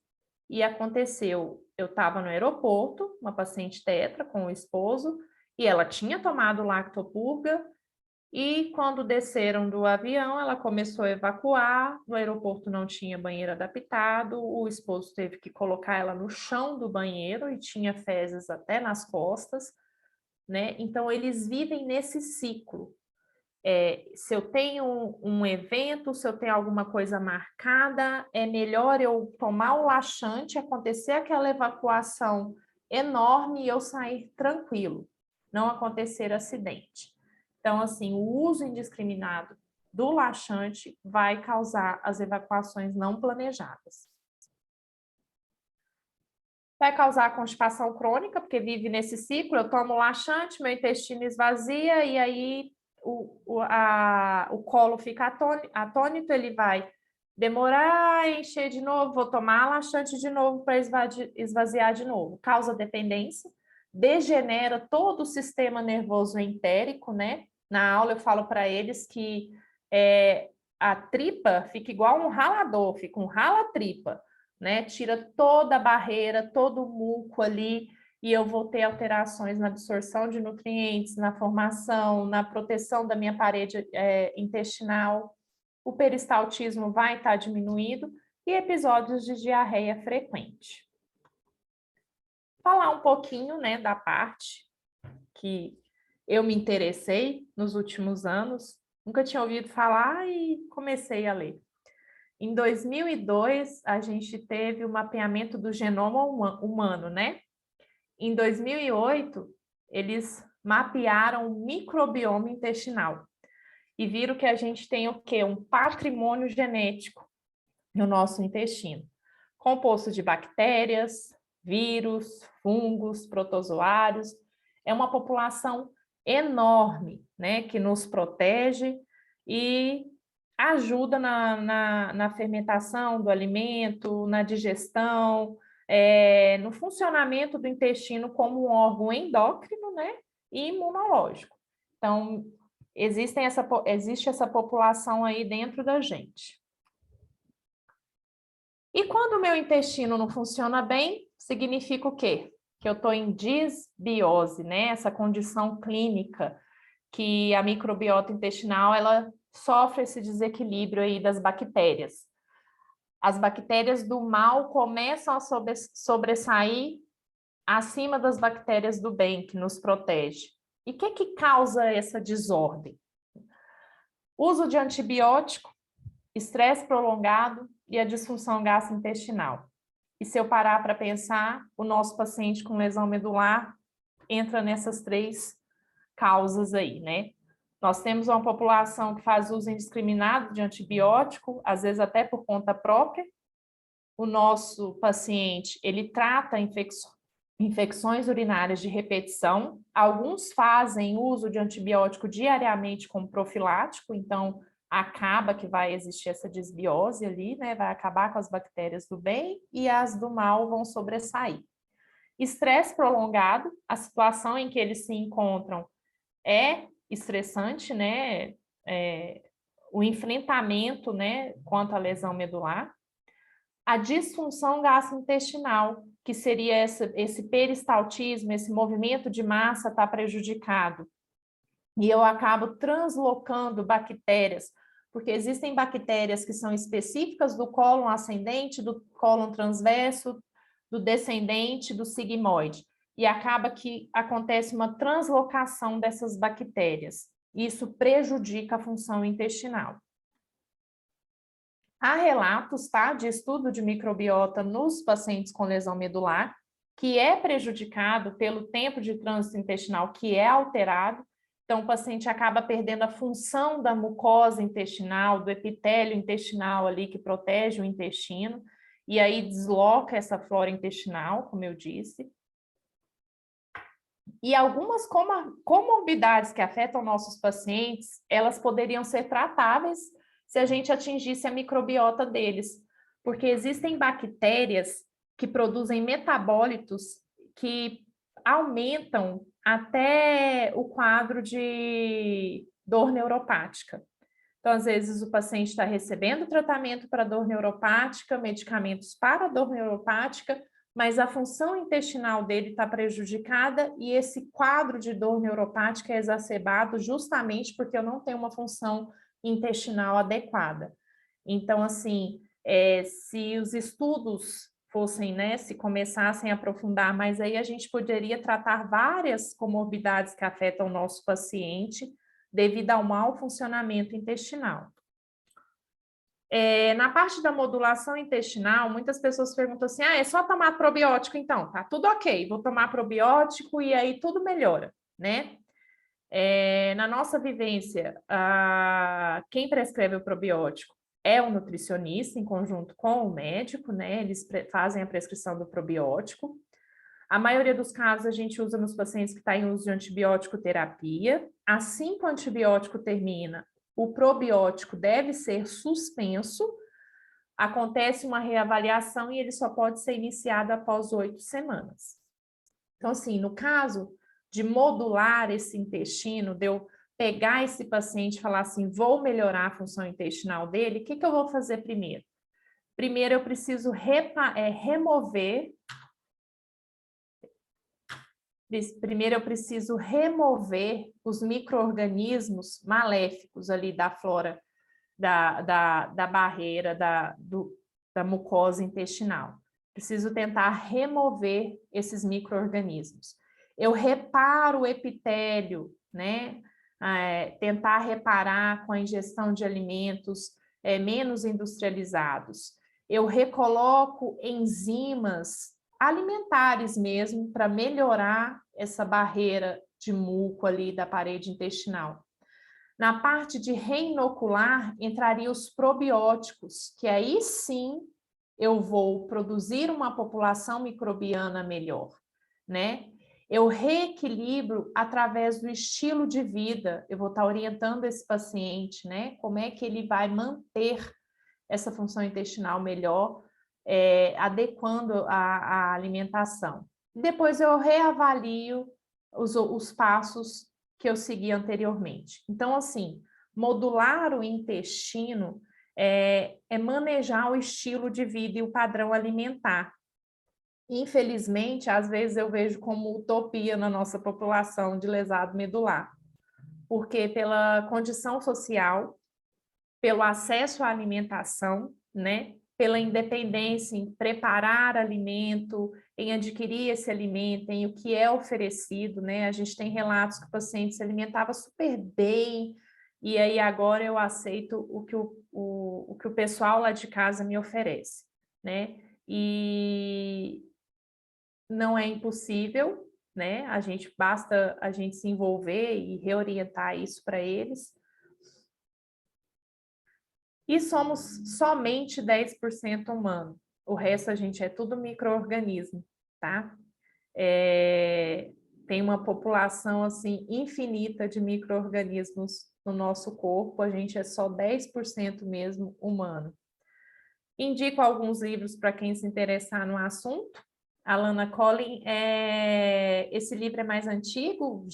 [SPEAKER 3] e aconteceu. Eu estava no aeroporto, uma paciente tetra com o esposo, e ela tinha tomado lactopurga, e quando desceram do avião, ela começou a evacuar, no aeroporto não tinha banheiro adaptado, o esposo teve que colocar ela no chão do banheiro e tinha fezes até nas costas, né? Então, eles vivem nesse ciclo. Se eu tenho um evento, se eu tenho alguma coisa marcada, é melhor eu tomar o laxante, acontecer aquela evacuação enorme e eu sair tranquilo, não acontecer acidente. Então, assim, o uso indiscriminado do laxante vai causar as evacuações não planejadas. Vai causar constipação crônica, porque vive nesse ciclo, eu tomo laxante, meu intestino esvazia, e aí o colo fica atônito, ele vai demorar a encher de novo, vou tomar laxante de novo para esvaziar de novo. Causa dependência, degenera todo o sistema nervoso entérico, né? Na aula eu falo para eles que a tripa fica igual um ralador, fica um rala-tripa, né? Tira toda a barreira, todo o muco ali, e eu vou ter alterações na absorção de nutrientes, na formação, na proteção da minha parede intestinal. O peristaltismo vai estar diminuído e episódios de diarreia frequente. Falar um pouquinho, né, da parte que eu me interessei nos últimos anos, nunca tinha ouvido falar e comecei a ler. Em 2002, a gente teve o mapeamento do genoma humano, né? Em 2008, eles mapearam o microbioma intestinal e viram que a gente tem o quê? Um patrimônio genético no nosso intestino, composto de bactérias, vírus, fungos, protozoários. É uma população enorme, né, que nos protege e ajuda na fermentação do alimento, na digestão, no funcionamento do intestino como um órgão endócrino, né, e imunológico. Então, existe essa população aí dentro da gente. E quando o meu intestino não funciona bem, significa o quê? Que eu estou em disbiose, né? Essa condição clínica que a microbiota intestinal, ela sofre esse desequilíbrio aí das bactérias. As bactérias do mal começam a sobressair acima das bactérias do bem, que nos protege. E o que causa essa desordem? Uso de antibiótico, estresse prolongado e a disfunção gastrointestinal. E se eu parar para pensar, o nosso paciente com lesão medular entra nessas 3 causas aí, né? Nós temos uma população que faz uso indiscriminado de antibiótico, às vezes até por conta própria. O nosso paciente, ele trata infecções urinárias de repetição. Alguns fazem uso de antibiótico diariamente como profilático, então acaba que vai existir essa disbiose ali, né? Vai acabar com as bactérias do bem e as do mal vão sobressair. Estresse prolongado, a situação em que eles se encontram é estressante, né? O enfrentamento, né, quanto à lesão medular. A disfunção gastrointestinal, que seria esse peristaltismo, esse movimento de massa está prejudicado. e eu acabo translocando bactérias, porque existem bactérias que são específicas do cólon ascendente, do cólon transverso, do descendente, do sigmoide, e acaba que acontece uma translocação dessas bactérias. Isso prejudica a função intestinal. Há relatos, tá, de estudo de microbiota nos pacientes com lesão medular, que é prejudicado pelo tempo de trânsito intestinal que é alterado. Então, o paciente acaba perdendo a função da mucosa intestinal, do epitélio intestinal ali que protege o intestino, e aí desloca essa flora intestinal, como eu disse. E algumas comorbidades que afetam nossos pacientes, elas poderiam ser tratáveis se a gente atingisse a microbiota deles, porque existem bactérias que produzem metabólitos que aumentam até o quadro de dor neuropática. Então, às vezes, o paciente está recebendo tratamento para dor neuropática, medicamentos para dor neuropática, mas a função intestinal dele está prejudicada e esse quadro de dor neuropática é exacerbado justamente porque eu não tenho uma função intestinal adequada. Então, assim, se os estudos fossem, né, se começassem a aprofundar, mas aí a gente poderia tratar várias comorbidades que afetam o nosso paciente devido ao mau funcionamento intestinal. Na parte da modulação intestinal, muitas pessoas perguntam assim, é só tomar probiótico então? Tá tudo ok, vou tomar probiótico e aí tudo melhora, né? Na nossa vivência, quem prescreve o probiótico é o nutricionista, em conjunto com o médico, né? Eles fazem a prescrição do probiótico. A maioria dos casos a gente usa nos pacientes que estão em uso de antibiótico terapia. Assim que o antibiótico termina, o probiótico deve ser suspenso, acontece uma reavaliação e ele só pode ser iniciado após 8 semanas. Então, assim, no caso de modular esse intestino, de eu pegar esse paciente e falar assim, vou melhorar a função intestinal dele, o que eu vou fazer primeiro? Primeiro eu preciso remover os micro-organismos maléficos ali da flora, da barreira, da mucosa intestinal. Preciso tentar remover esses micro-organismos. Eu reparo o epitélio, né? Tentar reparar com a ingestão de alimentos menos industrializados. Eu recoloco enzimas alimentares mesmo para melhorar essa barreira de muco ali da parede intestinal. Na parte de reinocular, entrariam os probióticos, que aí sim eu vou produzir uma população microbiana melhor, né? Eu reequilibro através do estilo de vida, eu vou estar orientando esse paciente, né? Como é que ele vai manter essa função intestinal melhor, adequando a alimentação. Depois eu reavalio os passos que eu segui anteriormente. Então, assim, modular o intestino é manejar o estilo de vida e o padrão alimentar. Infelizmente, às vezes eu vejo como utopia na nossa população de lesado medular, porque pela condição social, pelo acesso à alimentação, né? Pela independência em preparar alimento, em adquirir esse alimento, em o que é oferecido, né? A gente tem relatos que o paciente se alimentava super bem, e aí agora eu aceito o que o pessoal lá de casa me oferece, né? E não é impossível, né? Basta a gente se envolver e reorientar isso para eles. E somos somente 10% humano. O resto a gente é tudo micro-organismo, tá? Tem uma população assim infinita de micro-organismos no nosso corpo, a gente é só 10% mesmo humano. Indico alguns livros para quem se interessar no assunto. A Lana Collin, esse livro é mais antigo,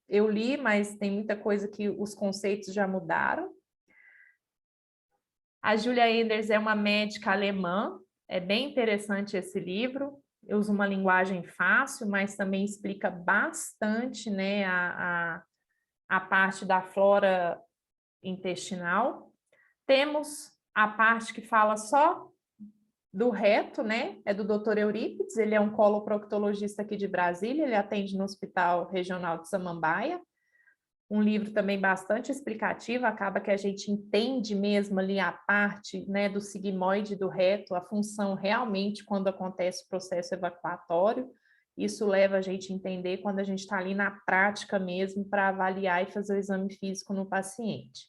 [SPEAKER 3] eu li, mas tem muita coisa que os conceitos já mudaram. A Julia Enders é uma médica alemã, é bem interessante esse livro, eu uso uma linguagem fácil, mas também explica bastante, né, a parte da flora intestinal. Temos a parte que fala só do reto, né? É do Dr. Eurípides, ele é um coloproctologista aqui de Brasília, ele atende no Hospital Regional de Samambaia. Um livro também bastante explicativo, acaba que a gente entende mesmo ali a parte, né, do sigmoide do reto, a função realmente quando acontece o processo evacuatório. Isso leva a gente a entender quando a gente está ali na prática mesmo para avaliar e fazer o exame físico no paciente.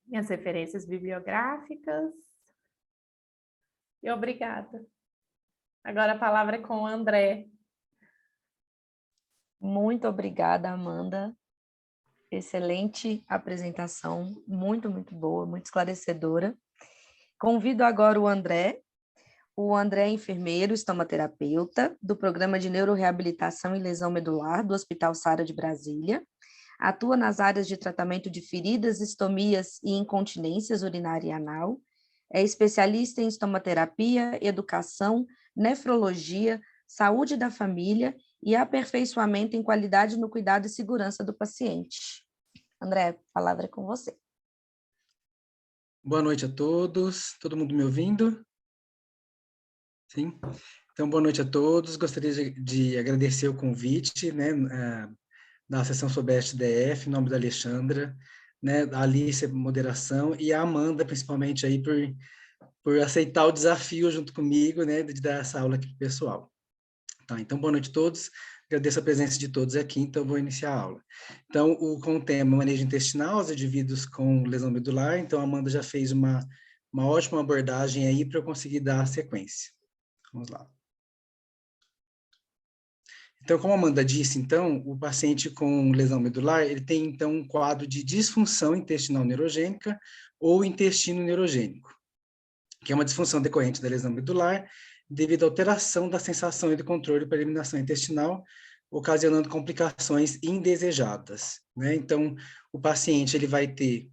[SPEAKER 3] Minhas referências bibliográficas. E obrigada. Agora a palavra é com o André.
[SPEAKER 2] Muito obrigada, Amanda. Excelente apresentação, muito, muito boa, muito esclarecedora. Convido agora o André. O André é enfermeiro, estomaterapeuta, do Programa de Neuroreabilitação e Lesão Medular do Hospital Sara de Brasília. Atua nas áreas de tratamento de feridas, estomias e incontinências urinária e anal. É especialista em estomaterapia, educação, nefrologia, saúde da família e aperfeiçoamento em qualidade no cuidado e segurança do paciente. André, a palavra é com você.
[SPEAKER 4] Boa noite a todos. Todo mundo me ouvindo? Sim? Então, boa noite a todos. Gostaria de agradecer o convite, né, da sessão sobre a STDF, em nome da Alexandra, né, a Alice, moderação, e a Amanda, principalmente, aí, por aceitar o desafio junto comigo, né, de dar essa aula aqui para o pessoal. Tá, então, boa noite a todos. Agradeço a presença de todos aqui, então vou iniciar a aula. Então, com o tema manejo intestinal, os indivíduos com lesão medular, então a Amanda já fez uma ótima abordagem aí para eu conseguir dar a sequência. Vamos lá. Então, como a Amanda disse, então, o paciente com lesão medular, ele tem, então, um quadro de disfunção intestinal neurogênica ou intestino neurogênico, que é uma disfunção decorrente da lesão medular, devido à alteração da sensação e do controle para a eliminação intestinal, ocasionando complicações indesejadas, né? Então, o paciente, ele vai ter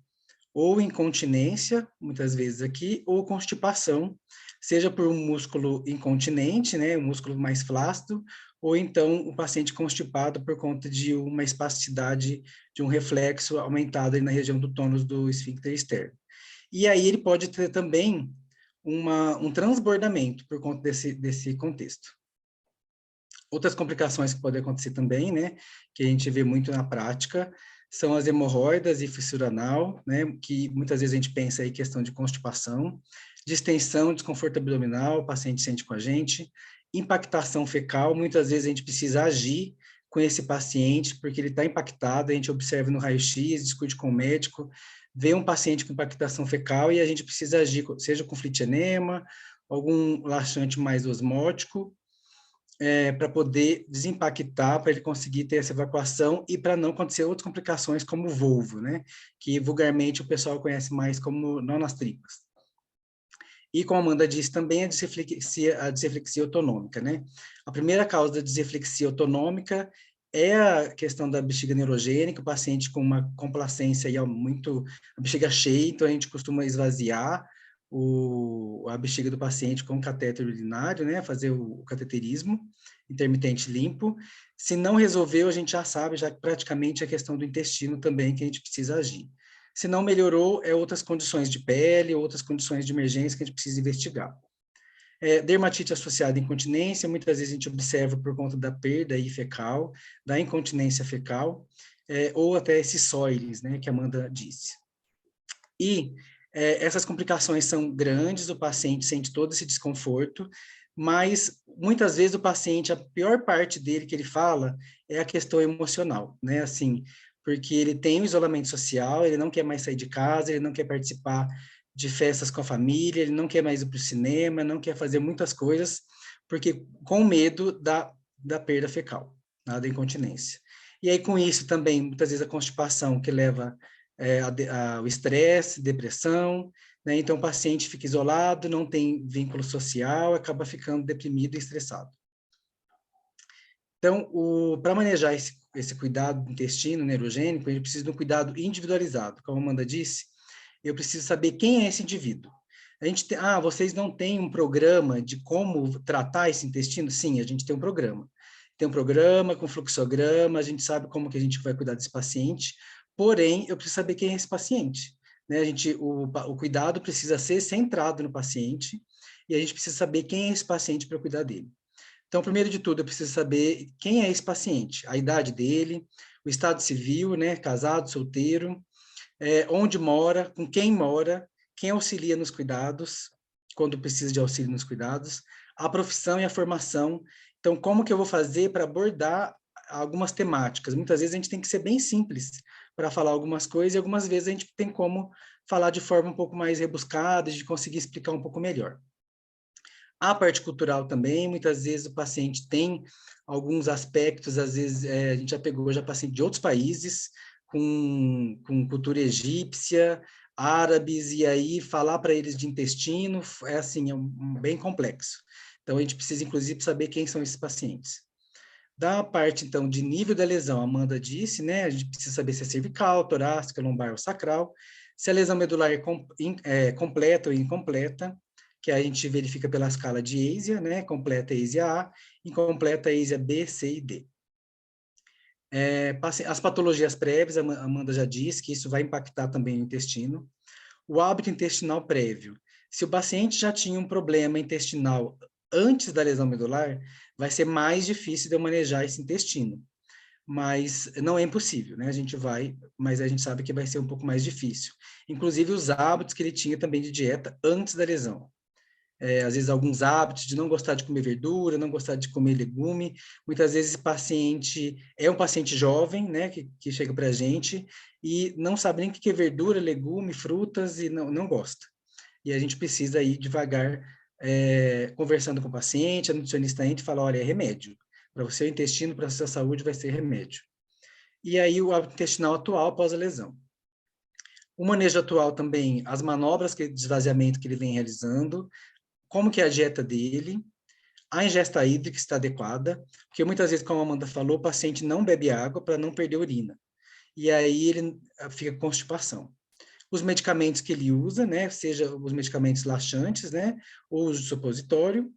[SPEAKER 4] ou incontinência, muitas vezes aqui, ou constipação, seja por um músculo incontinente, né, um músculo mais flácido, ou então o paciente constipado por conta de uma espasticidade, de um reflexo aumentado aí na região do tônus do esfíncter externo. E aí ele pode ter também um transbordamento por conta desse contexto. Outras complicações que podem acontecer também, né, que a gente vê muito na prática, são as hemorroidas e fissura anal, né, que muitas vezes a gente pensa aí questão de constipação, distensão, desconforto abdominal, o paciente sente com a gente, impactação fecal, muitas vezes a gente precisa agir com esse paciente, porque ele está impactado, a gente observa no raio-x, discute com o médico, vê um paciente com impactação fecal e a gente precisa agir, seja com flitinema, algum laxante mais osmótico, para poder desimpactar, para ele conseguir ter essa evacuação e para não acontecer outras complicações como o volvo, né? Que vulgarmente o pessoal conhece mais como nó nas tripas. E como a Amanda disse, também a disreflexia autonômica, né? A primeira causa da disreflexia autonômica é a questão da bexiga neurogênica, o paciente com uma complacência e a bexiga cheia, então a gente costuma esvaziar a bexiga do paciente com catéter urinário, né, fazer o cateterismo intermitente limpo. Se não resolveu, a gente já sabe, já praticamente a questão do intestino também que a gente precisa agir. Se não melhorou, outras condições de pele, outras condições de emergência que a gente precisa investigar. Dermatite associada à incontinência, muitas vezes a gente observa por conta da perda aí fecal, da incontinência fecal, ou até esses sóiles, né, que a Amanda disse. E essas complicações são grandes, o paciente sente todo esse desconforto, mas muitas vezes o paciente, a pior parte dele que ele fala é a questão emocional, né, assim, porque ele tem um isolamento social, ele não quer mais sair de casa, ele não quer participar de festas com a família, ele não quer mais ir para o cinema, não quer fazer muitas coisas, porque com medo da perda fecal, da incontinência. E aí com isso também, muitas vezes a constipação que leva o estresse, depressão, né? Então o paciente fica isolado, não tem vínculo social, acaba ficando deprimido e estressado. Então, para manejar esse cuidado do intestino neurogênico, a gente precisa de um cuidado individualizado, como a Amanda disse, eu preciso saber quem é esse indivíduo. Vocês não têm um programa de como tratar esse intestino? Sim, a gente tem um programa. tem um programa com fluxograma, a gente sabe como que a gente vai cuidar desse paciente, porém, eu preciso saber quem é esse paciente, né? O cuidado precisa ser centrado no paciente, e a gente precisa saber quem é esse paciente para cuidar dele. Então, primeiro de tudo, eu preciso saber quem é esse paciente, a idade dele, o estado civil, né, casado, solteiro, onde mora, com quem auxilia nos cuidados, quando precisa de auxílio nos cuidados, a profissão e a formação. Então, como que eu vou fazer para abordar algumas temáticas? Muitas vezes a gente tem que ser bem simples para falar algumas coisas, e algumas vezes a gente tem como falar de forma um pouco mais rebuscada, de conseguir explicar um pouco melhor. A parte cultural também, muitas vezes o paciente tem alguns aspectos, às vezes a gente já pegou paciente de outros países, com cultura egípcia, árabes, e aí falar para eles de intestino é assim, bem complexo. Então, a gente precisa, inclusive, saber quem são esses pacientes. Da parte, então, de nível da lesão, a Amanda disse, né, a gente precisa saber se é cervical, torácica, lombar ou sacral, se a lesão medular é completa ou incompleta, que a gente verifica pela escala de ASIA, né, completa ASIA A, incompleta ASIA B, C e D. As patologias prévias, a Amanda já disse que isso vai impactar também o intestino. O hábito intestinal prévio. Se o paciente já tinha um problema intestinal antes da lesão medular, vai ser mais difícil de eu manejar esse intestino. Mas não é impossível, né? Mas a gente sabe que vai ser um pouco mais difícil. Inclusive os hábitos que ele tinha também de dieta antes da lesão. Às vezes alguns hábitos de não gostar de comer verdura, não gostar de comer legume. Muitas vezes esse paciente é um paciente jovem, né, que chega para a gente e não sabe nem o que é verdura, legume, frutas e não gosta. E a gente precisa ir devagar, conversando com o paciente, a nutricionista entra e fala, olha, é remédio. Para o seu intestino, para a sua saúde, vai ser remédio. E aí o hábito intestinal atual após a lesão. O manejo atual também, as manobras de esvaziamento que ele vem realizando, como que é a dieta dele, a ingesta hídrica está adequada, porque muitas vezes, como a Amanda falou, o paciente não bebe água para não perder urina. E aí ele fica com constipação. Os medicamentos que ele usa, né, seja os medicamentos laxantes, né, ou o supositório,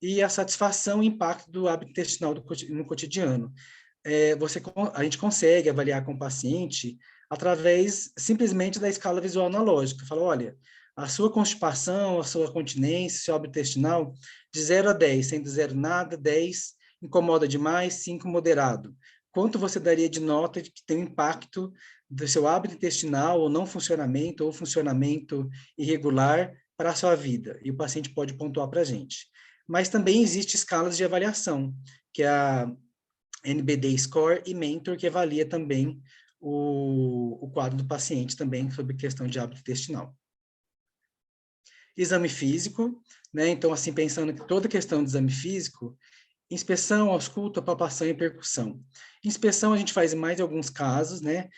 [SPEAKER 4] e a satisfação e impacto do hábito intestinal no cotidiano. A gente consegue avaliar com o paciente através simplesmente da escala visual analógica. Fala, olha, a sua constipação, a sua continência, seu hábito intestinal, de 0 a 10, sendo 0 nada, 10 incomoda demais, 5 moderado. Quanto você daria de nota de que tem um impacto do seu hábito intestinal, ou não funcionamento, ou funcionamento irregular para a sua vida? E o paciente pode pontuar para a gente. Mas também existem escalas de avaliação, que é a NBD Score e Mentor, que avalia também o quadro do paciente também sobre questão de hábito intestinal. Exame físico, né? Então, assim, pensando que toda questão de exame físico, inspeção, ausculta, palpação e percussão. Inspeção a gente faz em mais de alguns casos, né?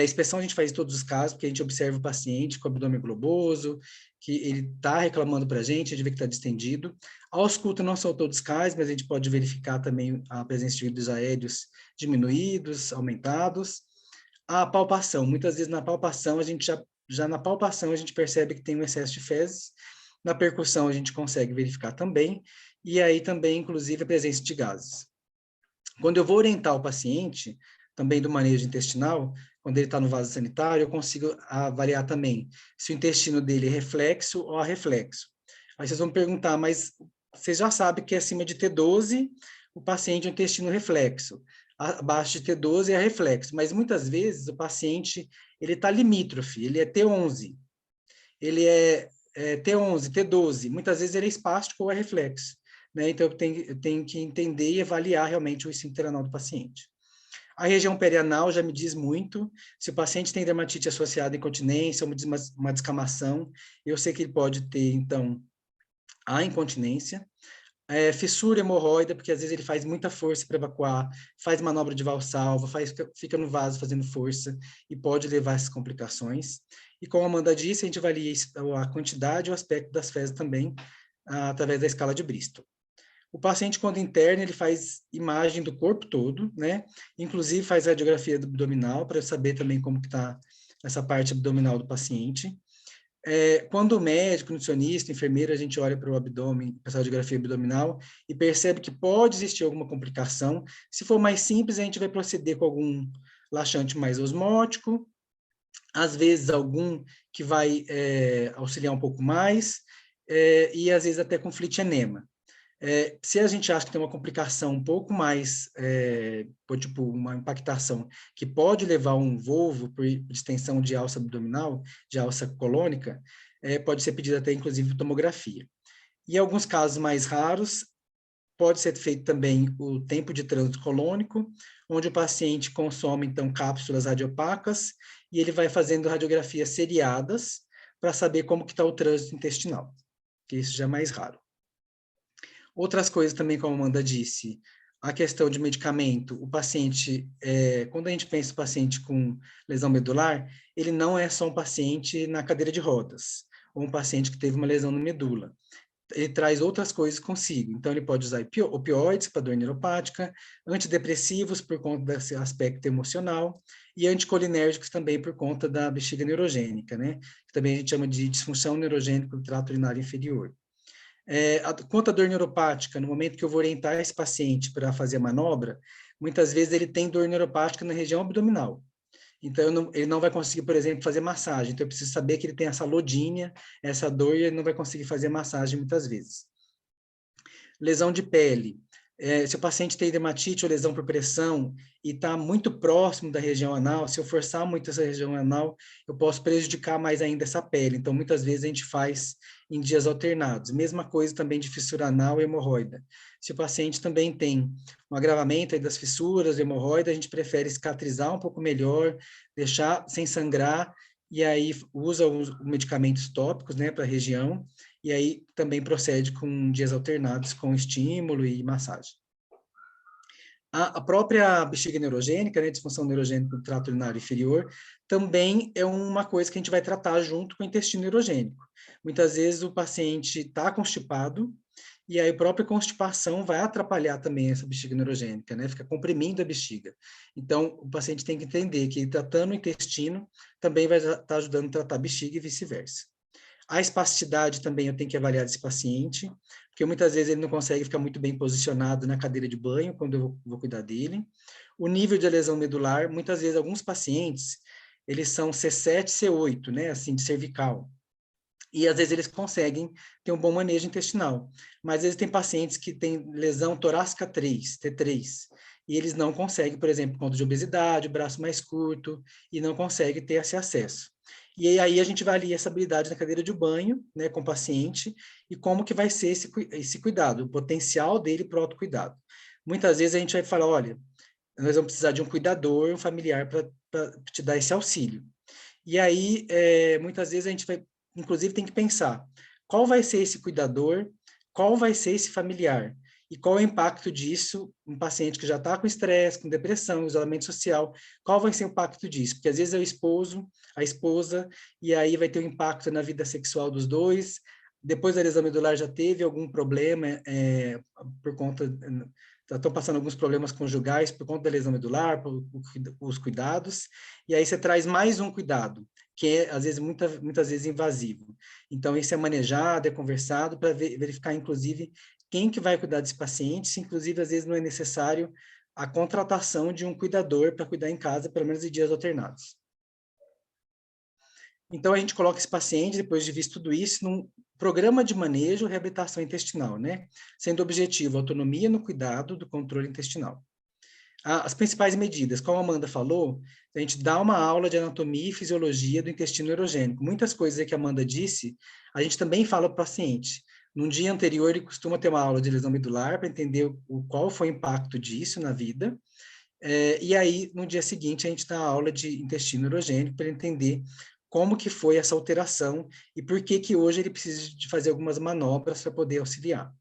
[SPEAKER 4] Inspeção a gente faz em todos os casos, porque a gente observa o paciente com abdômen globoso, que ele está reclamando para a gente vê que está distendido. A ausculta não são todos os casos, mas a gente pode verificar também a presença de fluidos aéreos diminuídos, aumentados. A palpação, muitas vezes na palpação, a gente já na palpação a gente percebe que tem um excesso de fezes. Na percussão a gente consegue verificar também, e aí também, inclusive, a presença de gases. Quando eu vou orientar o paciente, também do manejo intestinal, quando ele está no vaso sanitário, eu consigo avaliar também se o intestino dele é reflexo ou arreflexo. Aí vocês vão perguntar, mas você já sabe que acima de T12, o paciente é um intestino reflexo. Abaixo de T12 é reflexo, mas muitas vezes o paciente ele está limítrofe, ele é T11, ele é T11, T12, muitas vezes ele é espástico ou é reflexo, né? Então eu tenho que entender e avaliar realmente o esfíncter anal do paciente. A região perianal já me diz muito, se o paciente tem dermatite associada à incontinência, uma descamação, eu sei que ele pode ter, então, a incontinência. Fissura hemorroida, porque às vezes ele faz muita força para evacuar, faz manobra de valsalva, fica no vaso fazendo força e pode levar a essas complicações. E como a Amanda disse, a gente avalia a quantidade e o aspecto das fezes também através da escala de Bristol. O paciente, quando interna, ele faz imagem do corpo todo, né? Inclusive faz radiografia abdominal para saber também como que está essa parte abdominal do paciente. Quando o médico, nutricionista, enfermeira, a gente olha para o abdômen, para a radiografia abdominal, e percebe que pode existir alguma complicação. Se for mais simples, a gente vai proceder com algum laxante mais osmótico, às vezes algum que vai auxiliar um pouco mais, e às vezes até com flitinema. Se a gente acha que tem uma complicação um pouco mais, tipo uma impactação que pode levar a um volvo por extensão de alça abdominal, de alça colônica, pode ser pedida até inclusive tomografia. E em alguns casos mais raros, pode ser feito também o tempo de trânsito colônico, onde o paciente consome então cápsulas radiopacas e ele vai fazendo radiografias seriadas para saber como que está o trânsito intestinal, que isso já é mais raro. Outras coisas também, como a Amanda disse, a questão de medicamento, o paciente, quando a gente pensa em paciente com lesão medular, ele não é só um paciente na cadeira de rodas, ou um paciente que teve uma lesão na medula. Ele traz outras coisas consigo. Então, ele pode usar opioides para dor neuropática, antidepressivos por conta desse aspecto emocional, e anticolinérgicos também por conta da bexiga neurogênica, né? Que também a gente chama de disfunção neurogênica do trato urinário inferior. Quanto à dor neuropática, no momento que eu vou orientar esse paciente para fazer a manobra, muitas vezes ele tem dor neuropática na região abdominal. Então, ele não vai conseguir, por exemplo, fazer massagem. Então, eu preciso saber que ele tem essa lodínia, essa dor, e ele não vai conseguir fazer massagem muitas vezes. Lesão de pele. Se o paciente tem dermatite ou lesão por pressão e está muito próximo da região anal, se eu forçar muito essa região anal, eu posso prejudicar mais ainda essa pele. Então, muitas vezes a gente faz em dias alternados. Mesma coisa também de fissura anal e hemorroida. Se o paciente também tem um agravamento aí das fissuras, hemorroida, a gente prefere cicatrizar um pouco melhor, deixar sem sangrar, e aí usa os medicamentos tópicos, né, para a região, e aí também procede com dias alternados, com estímulo e massagem. A própria bexiga neurogênica, né, disfunção neurogênica do trato urinário inferior, também é uma coisa que a gente vai tratar junto com o intestino neurogênico. Muitas vezes o paciente está constipado, e aí a própria constipação vai atrapalhar também essa bexiga neurogênica, né? Fica comprimindo a bexiga. Então, o paciente tem que entender que tratando o intestino também vai estar ajudando a tratar a bexiga e vice-versa. A espasticidade também eu tenho que avaliar desse paciente, porque muitas vezes ele não consegue ficar muito bem posicionado na cadeira de banho quando eu vou cuidar dele. O nível de lesão medular, muitas vezes alguns pacientes, eles são C7, C8, né, assim, de cervical. E às vezes eles conseguem ter um bom manejo intestinal. Mas às vezes tem pacientes que têm lesão torácica 3, T3, e eles não conseguem, por exemplo, por conta de obesidade, braço mais curto, e não conseguem ter esse acesso. E aí a gente avalia essa habilidade na cadeira de banho, né, com o paciente, e como que vai ser esse cuidado, o potencial dele para o autocuidado. Muitas vezes a gente vai falar, olha, nós vamos precisar de um cuidador, um familiar para te dar esse auxílio. E aí, muitas vezes a gente vai, inclusive, tem que pensar, qual vai ser esse cuidador, qual vai ser esse familiar, e qual é o impacto disso, um paciente que já está com estresse, com depressão, isolamento social, qual vai ser o impacto disso? Porque às vezes é o esposo, a esposa, e aí vai ter um impacto na vida sexual dos dois, depois da lesão medular já teve algum problema por conta, já estão passando alguns problemas conjugais por conta da lesão medular, os cuidados, e aí você traz mais um cuidado, que é, às vezes, muitas vezes invasivo. Então, isso é manejado, é conversado, para verificar, inclusive, quem que vai cuidar desse paciente, se, inclusive, às vezes não é necessário a contratação de um cuidador para cuidar em casa, pelo menos em dias alternados. Então, a gente coloca esse paciente, depois de visto tudo isso, num programa de manejo e reabilitação intestinal, né? Sendo objetivo autonomia no cuidado do controle intestinal. As principais medidas, como a Amanda falou, a gente dá uma aula de anatomia e fisiologia do intestino neurogênico. Muitas coisas que a Amanda disse, a gente também fala para o paciente. Num dia anterior, ele costuma ter uma aula de lesão medular para entender qual foi o impacto disso na vida. E aí, no dia seguinte, a gente dá a aula de intestino neurogênico para entender como que foi essa alteração e por que hoje ele precisa de fazer algumas manobras para poder auxiliar.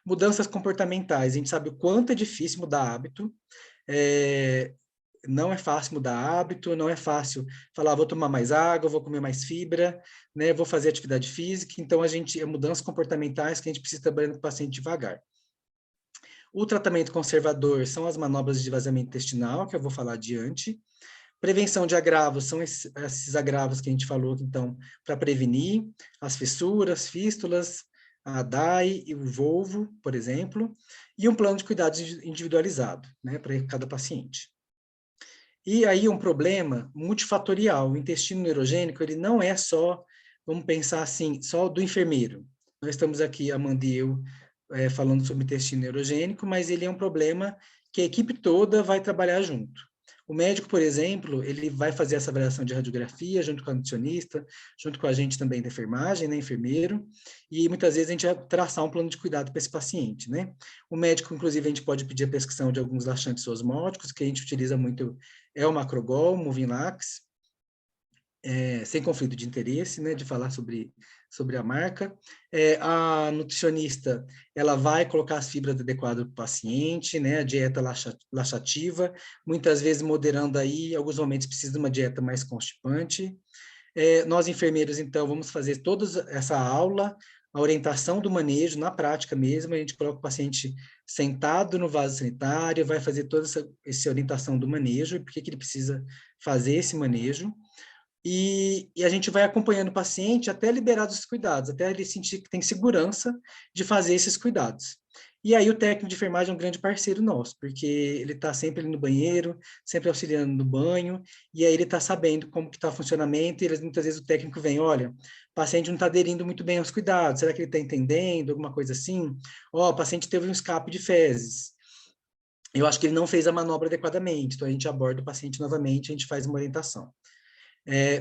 [SPEAKER 4] Mudanças comportamentais, a gente sabe o quanto é difícil mudar hábito, não é fácil mudar hábito, não é fácil falar, vou tomar mais água, vou comer mais fibra, né, vou fazer atividade física, então mudanças comportamentais que a gente precisa trabalhar com o paciente devagar. O tratamento conservador são as manobras de vazamento intestinal, que eu vou falar adiante. Prevenção de agravos são esses agravos que a gente falou, então, para prevenir as fissuras, fístulas, a DAI e o volvo, por exemplo, e um plano de cuidados individualizado, né, para cada paciente. E aí um problema multifatorial, o intestino neurogênico, ele não é só, vamos pensar assim, só do enfermeiro. Nós estamos aqui, Amanda e eu, falando sobre intestino neurogênico, mas ele é um problema que a equipe toda vai trabalhar junto. O médico, por exemplo, ele vai fazer essa avaliação de radiografia junto com a nutricionista, junto com a gente também da enfermagem, né, enfermeiro, e muitas vezes a gente vai traçar um plano de cuidado para esse paciente, né? O médico, inclusive, a gente pode pedir a prescrição de alguns laxantes osmóticos, que a gente utiliza muito, é o Macrogol, Movimlax, sem conflito de interesse, né, de falar sobre a marca. A nutricionista, ela vai colocar as fibras adequadas para o paciente, né, a dieta laxativa, muitas vezes moderando aí, em alguns momentos precisa de uma dieta mais constipante. Nós, enfermeiros, então, vamos fazer toda essa aula, a orientação do manejo, na prática mesmo, a gente coloca o paciente sentado no vaso sanitário, vai fazer toda essa orientação do manejo, e por que ele precisa fazer esse manejo. E a gente vai acompanhando o paciente até liberar os cuidados, até ele sentir que tem segurança de fazer esses cuidados. E aí o técnico de enfermagem é um grande parceiro nosso, porque ele está sempre ali no banheiro, sempre auxiliando no banho, e aí ele está sabendo como que está o funcionamento, e muitas vezes o técnico vem, olha, o paciente não está aderindo muito bem aos cuidados, será que ele está entendendo, alguma coisa assim? O paciente teve um escape de fezes, eu acho que ele não fez a manobra adequadamente, então a gente aborda o paciente novamente, a gente faz uma orientação.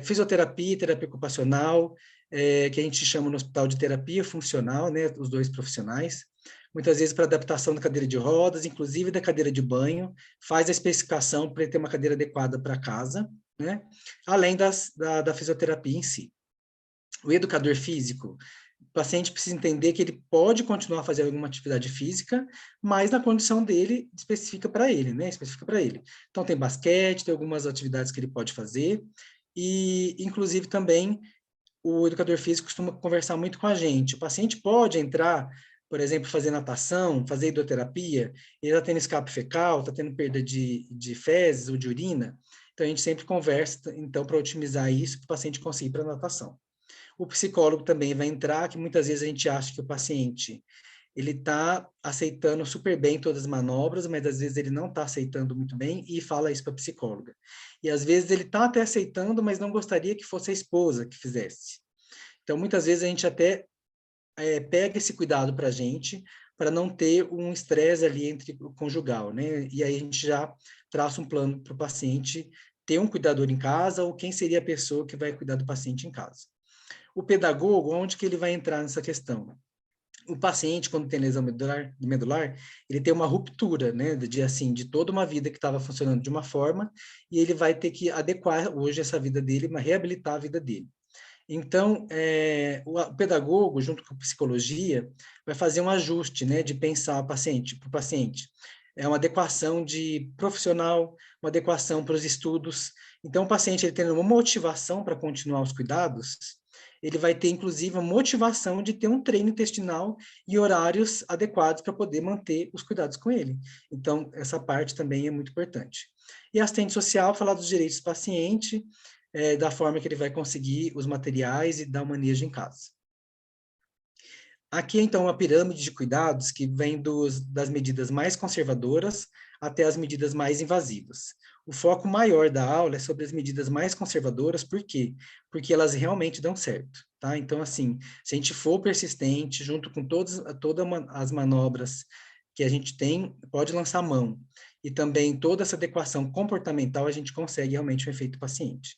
[SPEAKER 4] Fisioterapia, terapia ocupacional, que a gente chama no hospital de terapia funcional, né, os dois profissionais, muitas vezes para adaptação da cadeira de rodas, inclusive da cadeira de banho, faz a especificação para ele ter uma cadeira adequada para casa, né, além da fisioterapia em si. O educador físico, o paciente precisa entender que ele pode continuar a fazer alguma atividade física, mas na condição dele, específica para ele, né, específica para ele. Então tem basquete, tem algumas atividades que ele pode fazer, e, inclusive, também o educador físico costuma conversar muito com a gente. O paciente pode entrar, por exemplo, fazer natação, fazer hidroterapia, ele está tendo escape fecal, está tendo perda de fezes ou de urina, então a gente sempre conversa, então, para otimizar isso, para o paciente conseguir ir para a natação. O psicólogo também vai entrar, que muitas vezes a gente acha que o paciente ele está aceitando super bem todas as manobras, mas às vezes ele não está aceitando muito bem e fala isso para a psicóloga. E às vezes ele está até aceitando, mas não gostaria que fosse a esposa que fizesse. Então, muitas vezes a gente até pega esse cuidado para a gente, para não ter um estresse ali entre o conjugal, né? E aí a gente já traça um plano para o paciente ter um cuidador em casa, ou quem seria a pessoa que vai cuidar do paciente em casa. O pedagogo, onde que ele vai entrar nessa questão? O paciente, quando tem lesão medular, ele tem uma ruptura, né, de toda uma vida que estava funcionando de uma forma, e ele vai ter que adequar hoje essa vida dele, mas reabilitar a vida dele. Então, o pedagogo, junto com a psicologia, vai fazer um ajuste, né, de pensar para o paciente. É uma adequação de profissional, uma adequação para os estudos. Então, o paciente, ele tendo uma motivação para continuar os cuidados, ele vai ter, inclusive, a motivação de ter um treino intestinal e horários adequados para poder manter os cuidados com ele. Então, essa parte também é muito importante. E assistente social, falar dos direitos do paciente, da forma que ele vai conseguir os materiais e dar o manejo em casa. Aqui, então, uma pirâmide de cuidados que vem das medidas mais conservadoras até as medidas mais invasivas. O foco maior da aula é sobre as medidas mais conservadoras, por quê? Porque elas realmente dão certo, tá? Então, assim, se a gente for persistente, junto com todas as manobras que a gente tem, pode lançar a mão. E também toda essa adequação comportamental, a gente consegue realmente um efeito paciente.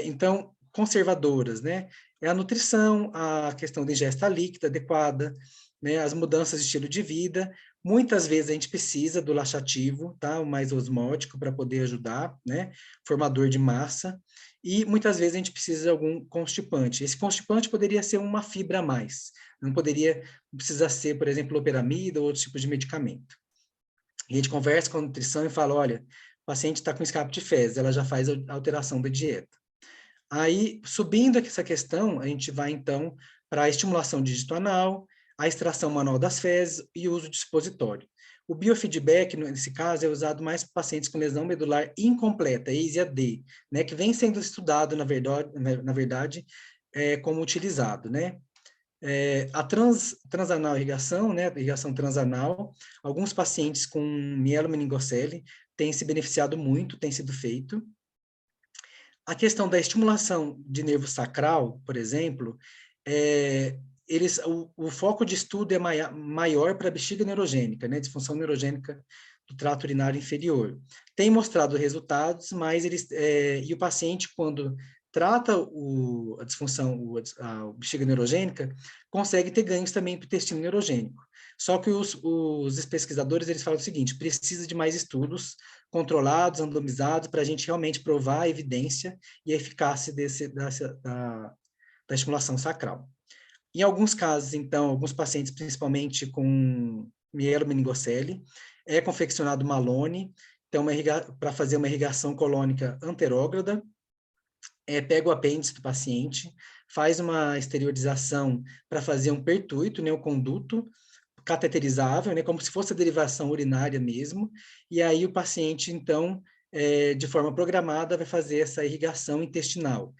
[SPEAKER 4] Então, conservadoras, né? É a nutrição, a questão da ingesta líquida adequada, né? As mudanças de estilo de vida. Muitas vezes a gente precisa do laxativo, tá? O mais osmótico para poder ajudar, né? Formador de massa. E muitas vezes a gente precisa de algum constipante. Esse constipante poderia ser uma fibra a mais. Não precisa ser, por exemplo, loperamida ou outros tipos de medicamento. E a gente conversa com a nutrição e fala, olha, o paciente está com escape de fezes, ela já faz a alteração da dieta. Aí, subindo aqui essa questão, a gente vai, então, para a estimulação dígito anal, a extração manual das fezes e o uso de supositório. O biofeedback, nesse caso, é usado mais para pacientes com lesão medular incompleta, EASY-AD, né, que vem sendo estudado, na verdade, como utilizado, né? A transanal irrigação, né, irrigação transanal, alguns pacientes com mielomeningocele têm se beneficiado muito, tem sido feito. A questão da estimulação de nervo sacral, por exemplo, o foco de estudo é maior para a bexiga neurogênica, né, disfunção neurogênica do trato urinário inferior. Tem mostrado resultados, mas e o paciente, quando trata a disfunção, a bexiga neurogênica, consegue ter ganhos também para o intestino neurogênico. Só que os pesquisadores, eles falam o seguinte: precisa de mais estudos controlados, randomizados, para a gente realmente provar a evidência e a eficácia da estimulação sacral. Em alguns casos, então, alguns pacientes, principalmente com mielomeningocele, é confeccionado Malone, então, para fazer uma irrigação colônica anterógrada, pega o apêndice do paciente, faz uma exteriorização para fazer um pertuito, né, um conduto cateterizável, né, como se fosse a derivação urinária mesmo, e aí o paciente, então, de forma programada, vai fazer essa irrigação intestinal.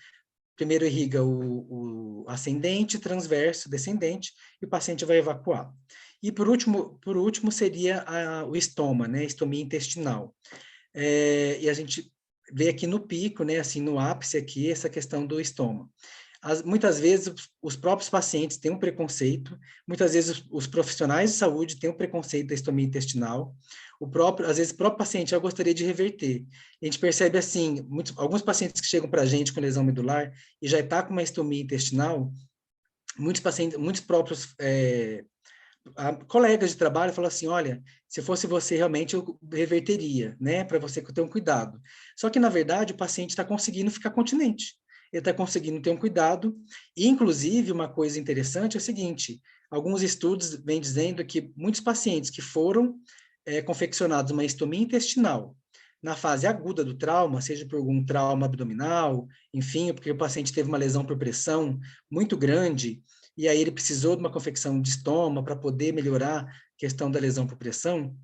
[SPEAKER 4] Primeiro irriga o ascendente, transverso, descendente, e o paciente vai evacuar. E por último seria o estoma, né, estomia intestinal. E a gente vê aqui no pico, né, assim, no ápice aqui, essa questão do estoma. Muitas vezes os próprios pacientes têm um preconceito, muitas vezes os profissionais de saúde têm um preconceito da estomia intestinal, às vezes o próprio paciente já gostaria de reverter. A gente percebe assim, alguns pacientes que chegam para a gente com lesão medular e já está com uma estomia intestinal, muitos próprios colegas de trabalho falam assim: olha, se fosse você realmente eu reverteria, né, para você ter um cuidado. Só que na verdade o paciente está conseguindo ficar continente. Ele está conseguindo ter um cuidado, e inclusive uma coisa interessante é o seguinte: alguns estudos vêm dizendo que muitos pacientes que foram confeccionados uma estomia intestinal na fase aguda do trauma, seja por algum trauma abdominal, enfim, porque o paciente teve uma lesão por pressão muito grande, e aí ele precisou de uma confecção de estômago para poder melhorar a questão da lesão por pressão,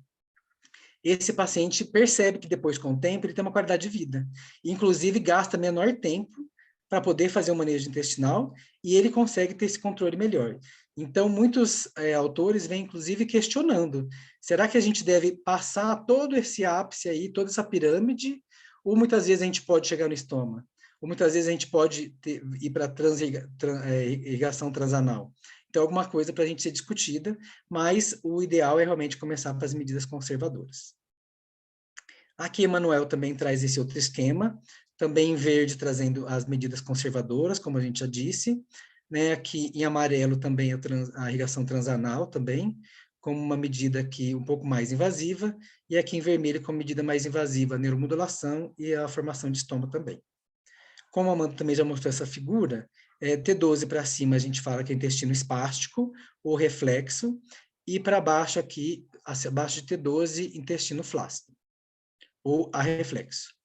[SPEAKER 4] esse paciente percebe que depois, com o tempo, ele tem uma qualidade de vida, e, inclusive gasta menor tempo para poder fazer o manejo intestinal, e ele consegue ter esse controle melhor. Então, muitos autores vêm, inclusive, questionando: será que a gente deve passar todo esse ápice aí, toda essa pirâmide, ou muitas vezes a gente pode chegar no estômago? Ou muitas vezes a gente pode ir para irrigação transanal? Então, alguma coisa para a gente ser discutida, mas o ideal é realmente começar para as medidas conservadoras. Aqui, Emanuel também traz esse outro esquema, também em verde trazendo as medidas conservadoras, como a gente já disse, né? Aqui em amarelo também a irrigação transanal também, como uma medida aqui um pouco mais invasiva, e aqui em vermelho como medida mais invasiva, a neuromodulação e a formação de estômago também. Como a Amanda também já mostrou essa figura, T12 para cima a gente fala que é intestino espástico ou reflexo, e para baixo aqui, abaixo de T12, intestino flácido, ou arreflexo.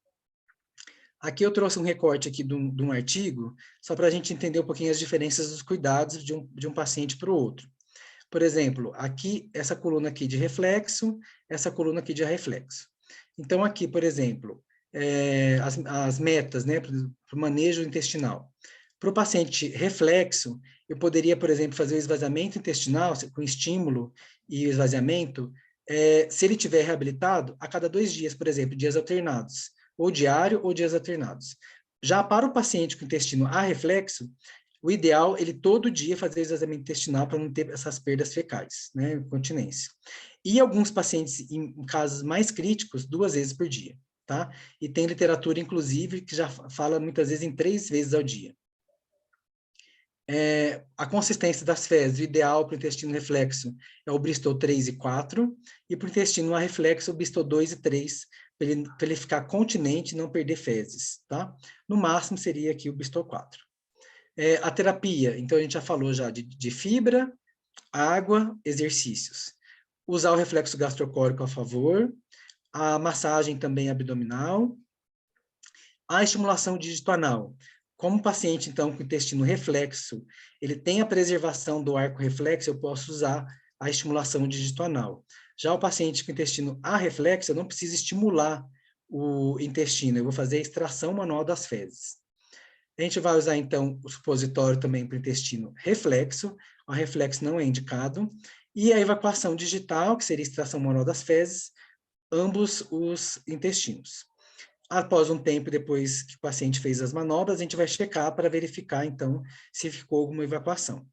[SPEAKER 4] Aqui eu trouxe um recorte aqui de um artigo, só para a gente entender um pouquinho as diferenças dos cuidados de um paciente para o outro. Por exemplo, aqui, essa coluna aqui de reflexo, essa coluna aqui de arreflexo. Então, aqui, por exemplo, as metas, né, para o manejo intestinal. Para o paciente reflexo, eu poderia, por exemplo, fazer o esvaziamento intestinal, com estímulo e esvaziamento, se ele tiver reabilitado, a cada 2 dias, por exemplo, dias alternados, ou diário ou dias alternados. Já para o paciente com intestino arreflexo, o ideal é ele todo dia fazer esvaziamento intestinal para não ter essas perdas fecais, né, incontinência. E alguns pacientes, em casos mais críticos, 2 vezes por dia, tá? E tem literatura, inclusive, que já fala muitas vezes em 3 vezes ao dia. A consistência das fezes, o ideal para o intestino reflexo é o Bristol 3 e 4, e para o intestino arreflexo, o Bristol 2 e 3, para ele ficar continente e não perder fezes, tá? No máximo seria aqui o Bristol 4. A terapia, então a gente já falou já de fibra, água, exercícios. Usar o reflexo gastrocórico a favor, a massagem também abdominal, a estimulação dígito anal. Como o paciente, então, com intestino reflexo, ele tem a preservação do arco reflexo, eu posso usar a estimulação dígito anal. Já o paciente com intestino arreflexo, eu não preciso estimular o intestino, eu vou fazer a extração manual das fezes. A gente vai usar, então, o supositório também para o intestino reflexo, o reflexo não é indicado, e a evacuação digital, que seria a extração manual das fezes, ambos os intestinos. Após um tempo, depois que o paciente fez as manobras, a gente vai checar para verificar, então, se ficou alguma evacuação.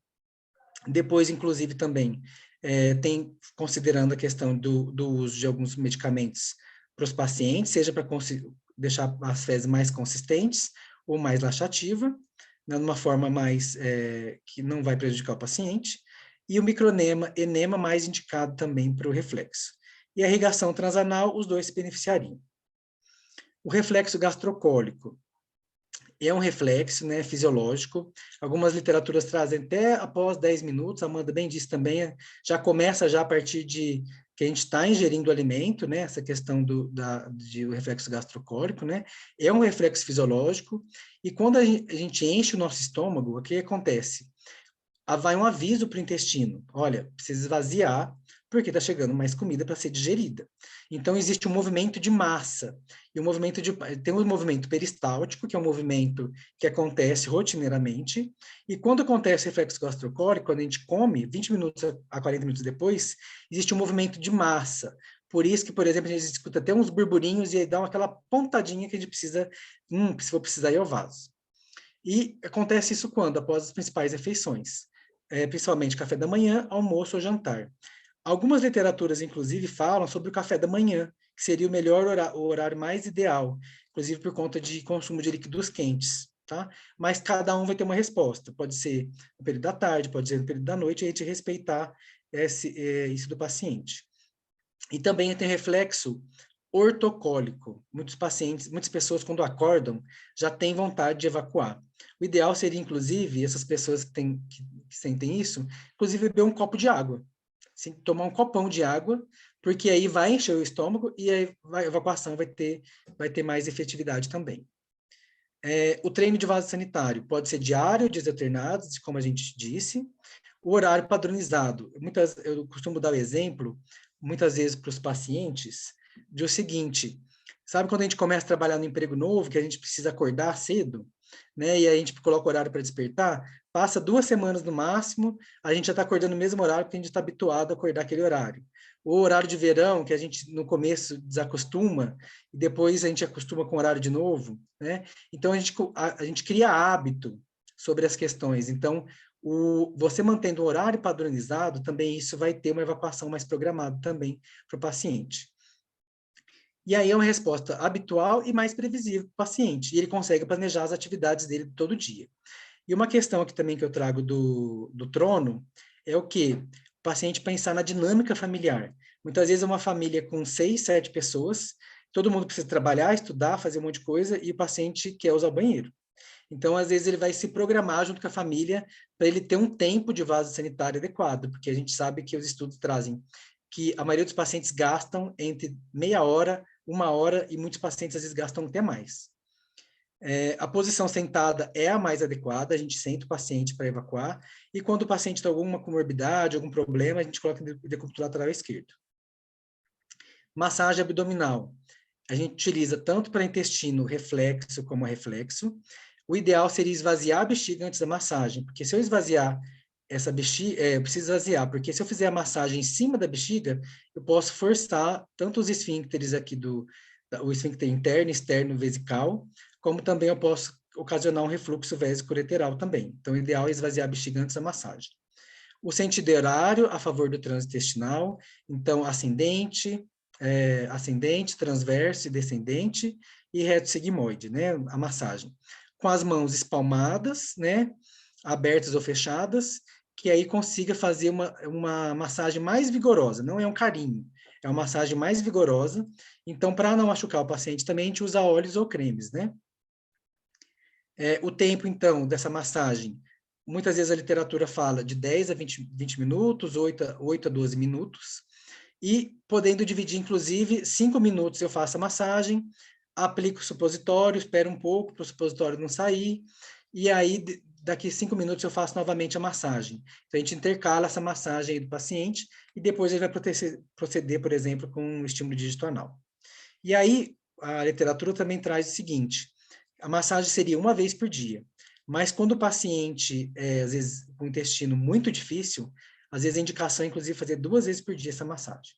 [SPEAKER 4] Depois, inclusive, também tem, considerando a questão do uso de alguns medicamentos para os pacientes, seja para deixar as fezes mais consistentes ou mais laxativa, né, numa forma mais que não vai prejudicar o paciente, e o microenema mais indicado também para o reflexo. E a irrigação transanal, os dois se beneficiariam. O reflexo gastrocólico é um reflexo, né, fisiológico. Algumas literaturas trazem até após 10 minutos, a Amanda bem disse também, já começa já a partir de que a gente está ingerindo alimento, né, essa questão do reflexo gastrocólico, né, é um reflexo fisiológico, e quando a gente enche o nosso estômago, o que acontece? Vai um aviso para o intestino, olha, precisa esvaziar, porque está chegando mais comida para ser digerida. Então, existe um movimento de massa, e tem um movimento peristáltico, que é um movimento que acontece rotineiramente, e quando acontece o reflexo gastrocólico, quando a gente come, 20 minutos a 40 minutos depois, existe um movimento de massa. Por isso que, por exemplo, a gente escuta até uns burburinhos, e aí dá aquela pontadinha que a gente precisa, se for precisar ir ao vaso. E acontece isso quando? Após as principais refeições, principalmente café da manhã, almoço ou jantar. Algumas literaturas, inclusive, falam sobre o café da manhã, que seria o melhor o horário mais ideal, inclusive por conta de consumo de líquidos quentes, tá? Mas cada um vai ter uma resposta. Pode ser no período da tarde, pode ser no período da noite, e a gente respeitar isso do paciente. E também tem reflexo ortocólico. Muitas pessoas, quando acordam, já têm vontade de evacuar. O ideal seria, inclusive, essas pessoas que sentem isso, inclusive beber um copo de água. Assim, tomar um copão de água, porque aí vai encher o estômago e a evacuação vai ter mais efetividade também. O treino de vaso sanitário pode ser diário, dias alternados, como a gente disse. O horário padronizado. Eu costumo dar o exemplo, muitas vezes para os pacientes, de o seguinte, sabe quando a gente começa a trabalhar no emprego novo, que a gente precisa acordar cedo, né, e a gente coloca o horário para despertar, passa 2 semanas no máximo, a gente já está acordando no mesmo horário, porque a gente está habituado a acordar aquele horário. O horário de verão, que a gente no começo desacostuma, e depois a gente acostuma com o horário de novo, né? Então a gente cria hábito sobre as questões. Então, você mantendo o horário padronizado, também isso vai ter uma evacuação mais programada também para o paciente. E aí é uma resposta habitual e mais previsível para o paciente, e ele consegue planejar as atividades dele todo dia. E uma questão aqui também que eu trago do trono é o quê? O paciente pensar na dinâmica familiar. Muitas vezes é uma família com 6, 7 pessoas, todo mundo precisa trabalhar, estudar, fazer um monte de coisa, e o paciente quer usar o banheiro. Então, às vezes, ele vai se programar junto com a família para ele ter um tempo de vaso sanitário adequado, porque a gente sabe que os estudos trazem que a maioria dos pacientes gastam entre meia hora, 1 hora, e muitos pacientes, às vezes, gastam até mais. A posição sentada é a mais adequada, a gente senta o paciente para evacuar, e quando o paciente tem alguma comorbidade, algum problema, a gente coloca o decúbito lateral esquerdo. Massagem abdominal. A gente utiliza tanto para intestino reflexo como reflexo. O ideal seria esvaziar a bexiga antes da massagem, porque se eu esvaziar essa bexiga, eu preciso esvaziar, porque se eu fizer a massagem em cima da bexiga, eu posso forçar tanto os esfíncteres aqui o esfíncter interno, externo, vesical, como também eu posso ocasionar um refluxo vésico-ureteral também. Então, o ideal é esvaziar a bexiga antes da massagem. O sentido horário a favor do trânsito intestinal, então ascendente, transverso e descendente, e reto sigmoide, né, a massagem. Com as mãos espalmadas, né, abertas ou fechadas, que aí consiga fazer uma massagem mais vigorosa, não é um carinho, é uma massagem mais vigorosa. Então, para não machucar o paciente, também a gente usa óleos ou cremes, né? O tempo, então, dessa massagem, muitas vezes a literatura fala de 10 a 20 minutos, 8 a 12 minutos, e podendo dividir, inclusive, 5 minutos eu faço a massagem, aplico o supositório, espero um pouco para o supositório não sair, e aí daqui 5 minutos eu faço novamente a massagem. Então, a gente intercala essa massagem aí do paciente e depois ele vai proceder, por exemplo, com um estímulo dígito anal. E aí, a literatura também traz o seguinte, a massagem seria uma vez por dia, mas quando o paciente, às vezes, com o intestino muito difícil, às vezes a indicação é, inclusive, fazer 2 vezes por dia essa massagem.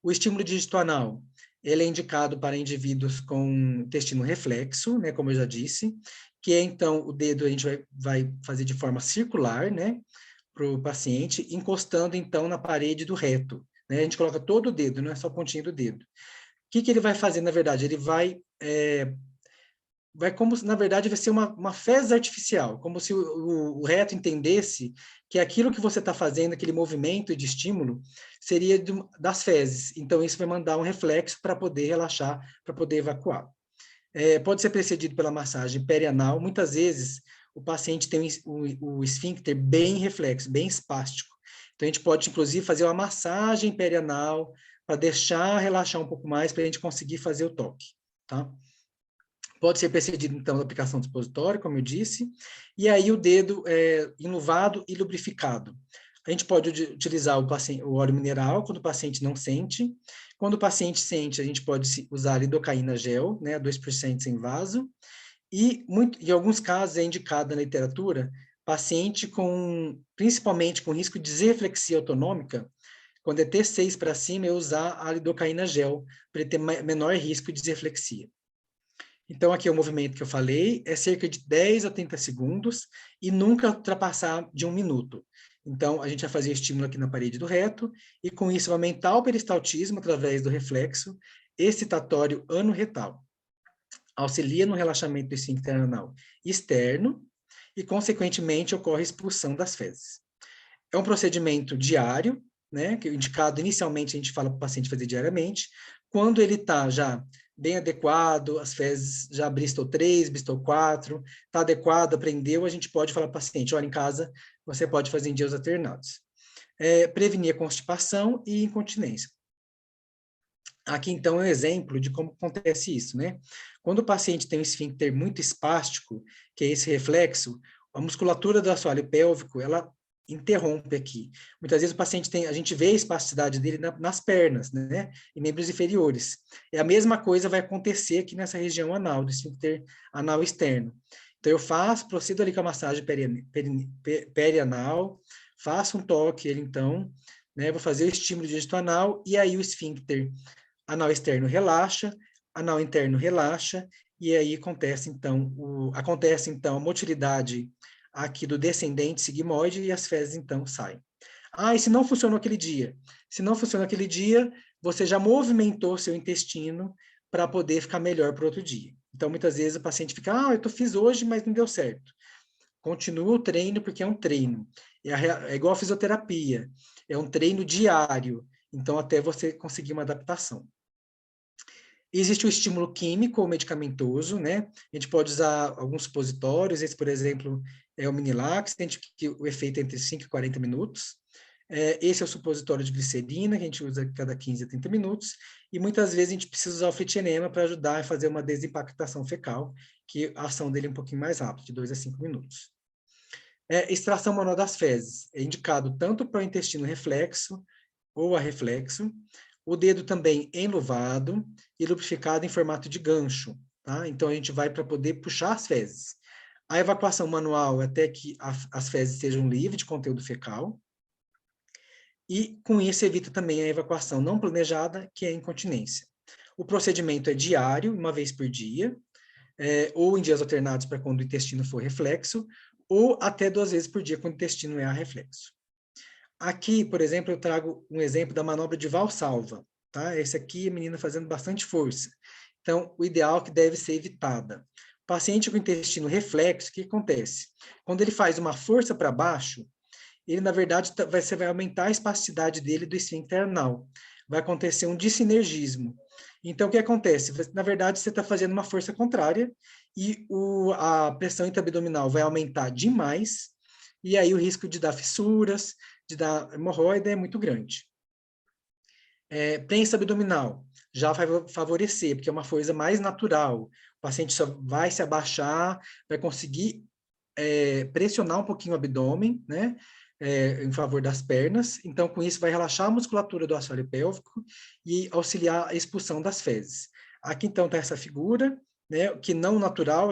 [SPEAKER 4] O estímulo dígito anal, ele é indicado para indivíduos com intestino reflexo, né, como eu já disse, que é, então, o dedo a gente vai fazer de forma circular, né, para o paciente, encostando, então, na parede do reto, né, a gente coloca todo o dedo, não é só a pontinha do dedo. O que ele vai fazer, na verdade? Ele vai como, na verdade, vai ser uma fezes artificial, como se o reto entendesse que aquilo que você está fazendo, aquele movimento de estímulo, seria das fezes. Então, isso vai mandar um reflexo para poder relaxar, para poder evacuar. Pode ser precedido pela massagem perianal. Muitas vezes, o paciente tem o esfíncter bem reflexo, bem espástico. Então, a gente pode, inclusive, fazer uma massagem perianal para deixar relaxar um pouco mais, para a gente conseguir fazer o toque, tá? Pode ser precedido, então, da aplicação do supositório, como eu disse, e aí o dedo enluvado e lubrificado. A gente pode utilizar o óleo mineral quando o paciente não sente. Quando o paciente sente, a gente pode usar a lidocaína gel, né, 2% sem vaso. E em alguns casos é indicado na literatura, paciente principalmente com risco de disreflexia autonômica, quando é T6 para cima, é usar a lidocaína gel, para ele ter menor risco de disreflexia. Então, aqui é o movimento que eu falei, é cerca de 10 a 30 segundos e nunca ultrapassar de 1 minuto. Então, a gente vai fazer estímulo aqui na parede do reto e, com isso, vai aumentar o peristaltismo através do reflexo excitatório anorretal. Auxilia no relaxamento do esfíncter anal externo e, consequentemente, ocorre a expulsão das fezes. É um procedimento diário, né, que indicado inicialmente, a gente fala para o paciente fazer diariamente. Quando ele está já bem adequado, as fezes já Bristol 3, Bristol 4, está adequado, aprendeu, a gente pode falar para o paciente, olha, em casa você pode fazer em dias alternados. Prevenir a constipação e incontinência. Aqui, então, é um exemplo de como acontece isso, né? Quando o paciente tem um esfíncter muito espástico, que é esse reflexo, a musculatura do assoalho pélvico, ela interrompe aqui. Muitas vezes o paciente a gente vê a espasticidade dele nas pernas, né? E membros inferiores. E a mesma coisa vai acontecer aqui nessa região anal, do esfíncter anal externo. Então, eu procedo ali com a massagem perianal, faço um toque, ele então, né? Vou fazer o estímulo dígito anal, e aí o esfíncter anal externo relaxa, anal interno relaxa, e aí acontece então a motilidade aqui do descendente sigmoide e as fezes então saem. E se não funcionou aquele dia? Se não funcionou aquele dia, você já movimentou seu intestino para poder ficar melhor para outro dia. Então, muitas vezes o paciente fica, eu fiz hoje, mas não deu certo. Continua o treino, porque é um treino. É igual a fisioterapia, é um treino diário, então até você conseguir uma adaptação. Existe o estímulo químico ou medicamentoso, né? A gente pode usar alguns supositórios, esse, por exemplo, é o Minilax, que o efeito é entre 5 e 40 minutos. Esse é o supositório de glicerina, que a gente usa a cada 15 a 30 minutos, e muitas vezes a gente precisa usar o fetinema para ajudar a fazer uma desimpactação fecal, que a ação dele é um pouquinho mais rápida, de 2 a 5 minutos. Extração manual das fezes, é indicado tanto para o intestino reflexo ou arreflexo, o dedo também enluvado e lubrificado em formato de gancho, tá? Então, a gente vai para poder puxar as fezes. A evacuação manual até que as fezes sejam livres de conteúdo fecal. E, com isso, evita também a evacuação não planejada, que é a incontinência. O procedimento é diário, uma vez por dia, ou em dias alternados para quando o intestino for reflexo, ou até 2 vezes por dia quando o intestino é arreflexo. Aqui, por exemplo, eu trago um exemplo da manobra de Valsalva, tá? Esse aqui, a menina fazendo bastante força. Então, o ideal é que deve ser evitada. O paciente com intestino reflexo, o que acontece? Quando ele faz uma força para baixo, ele, na verdade, você vai aumentar a espasticidade dele do esfíncter anal. Vai acontecer um dissinergismo. Então, o que acontece? Na verdade, você está fazendo uma força contrária e a pressão intraabdominal vai aumentar demais, e aí o risco de dar fissuras, de dar hemorroida é muito grande. Prensa abdominal já vai favorecer, porque é uma coisa mais natural. O paciente só vai se abaixar, vai conseguir pressionar um pouquinho o abdômen, né, em favor das pernas. Então, com isso, vai relaxar a musculatura do assoalho pélvico e auxiliar a expulsão das fezes. Aqui, então, está essa figura, né, que não natural,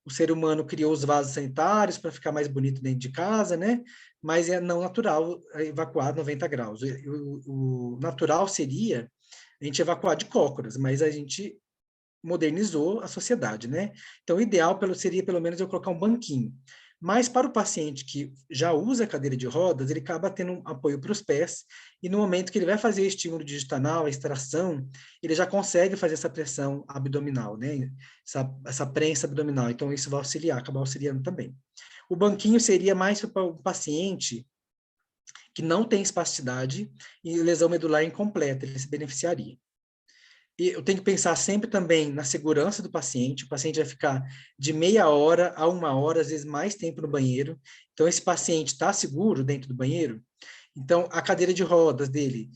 [SPEAKER 4] o ser humano criou os vasos sanitários para ficar mais bonito dentro de casa, né, mas é não natural evacuar 90 graus. O natural seria a gente evacuar de cócoras, mas a gente modernizou a sociedade, né? Então, o ideal seria, pelo menos, eu colocar um banquinho. Mas, para o paciente que já usa a cadeira de rodas, ele acaba tendo um apoio para os pés, e no momento que ele vai fazer o estímulo digital, a extração, ele já consegue fazer essa pressão abdominal, né? Essa prensa abdominal. Então, isso vai auxiliar, acabar auxiliando também. O banquinho seria mais para o paciente que não tem espasticidade e lesão medular incompleta, ele se beneficiaria. E eu tenho que pensar sempre também na segurança do paciente. O paciente vai ficar de meia hora a 1 hora, às vezes mais tempo no banheiro. Então, esse paciente está seguro dentro do banheiro? Então, a cadeira de rodas dele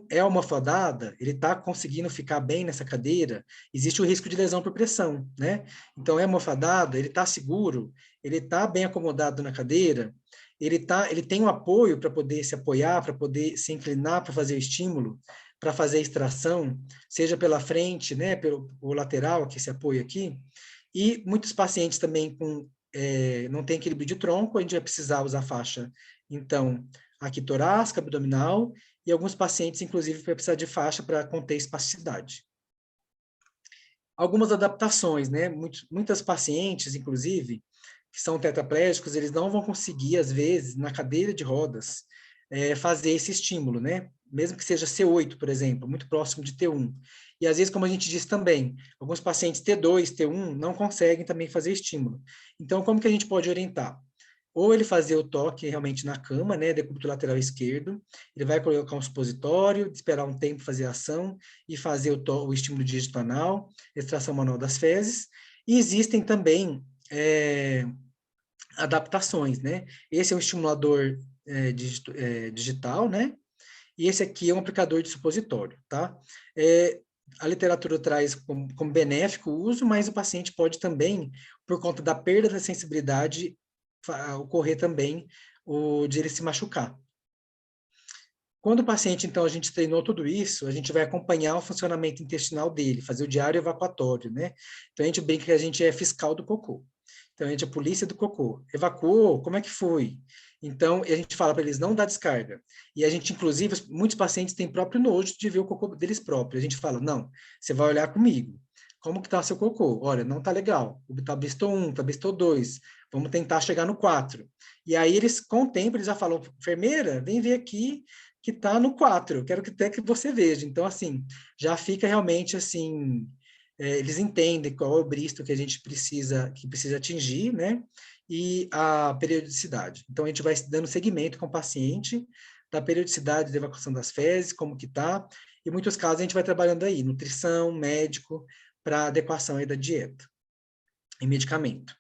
[SPEAKER 4] é almofadada? Ele está conseguindo ficar bem nessa cadeira? Existe o risco de lesão por pressão, né? Então, é almofadada? Ele está seguro? Ele está bem acomodado na cadeira? Ele tem um apoio para poder se apoiar, para poder se inclinar para fazer o estímulo, para fazer a extração, seja pela frente, né, pelo lateral, que se apoia aqui. E muitos pacientes também não tem equilíbrio de tronco, a gente vai precisar usar faixa, então, aqui torácica, abdominal, e alguns pacientes, inclusive, vai precisar de faixa para conter espasticidade. Algumas adaptações, né? Muitas pacientes, inclusive, que são tetraplégicos, eles não vão conseguir, às vezes, na cadeira de rodas, fazer esse estímulo, né? Mesmo que seja C8, por exemplo, muito próximo de T1. E, às vezes, como a gente disse também, alguns pacientes T2, T1 não conseguem também fazer estímulo. Então, como que a gente pode orientar? Ou ele fazer o toque realmente na cama, né, decúbito lateral esquerdo, ele vai colocar um supositório, esperar um tempo fazer a ação e fazer o estímulo dígito anal, extração manual das fezes. E existem também adaptações, né? Esse é um estimulador digital, né? E esse aqui é um aplicador de supositório, tá? A literatura traz como benéfico o uso, mas o paciente pode também, por conta da perda da sensibilidade, ocorrer também de ele se machucar. Quando o paciente, então, a gente treinou tudo isso, a gente vai acompanhar o funcionamento intestinal dele, fazer o diário evacuatório, né? Então, a gente brinca que a gente é fiscal do cocô. Então, a gente é polícia do cocô. Evacuou? Como é que foi? Então, a gente fala para eles não dar descarga. E a gente, inclusive, muitos pacientes têm próprio nojo de ver o cocô deles próprios. A gente fala, não, você vai olhar comigo. Como que tá seu cocô? Olha, não tá legal. O tabistou 1, tabistou 2. Vamos tentar chegar no 4. E aí, eles, com o tempo, eles já falam, enfermeira, vem ver aqui que tá no 4. Eu quero que até que você veja. Então, assim, já fica realmente, assim, eles entendem qual é o bristo que a gente precisa atingir, né? E a periodicidade. Então, a gente vai dando seguimento com o paciente da periodicidade da evacuação das fezes, como que tá. Em muitos casos, a gente vai trabalhando aí, nutrição, médico, para adequação aí da dieta e medicamento.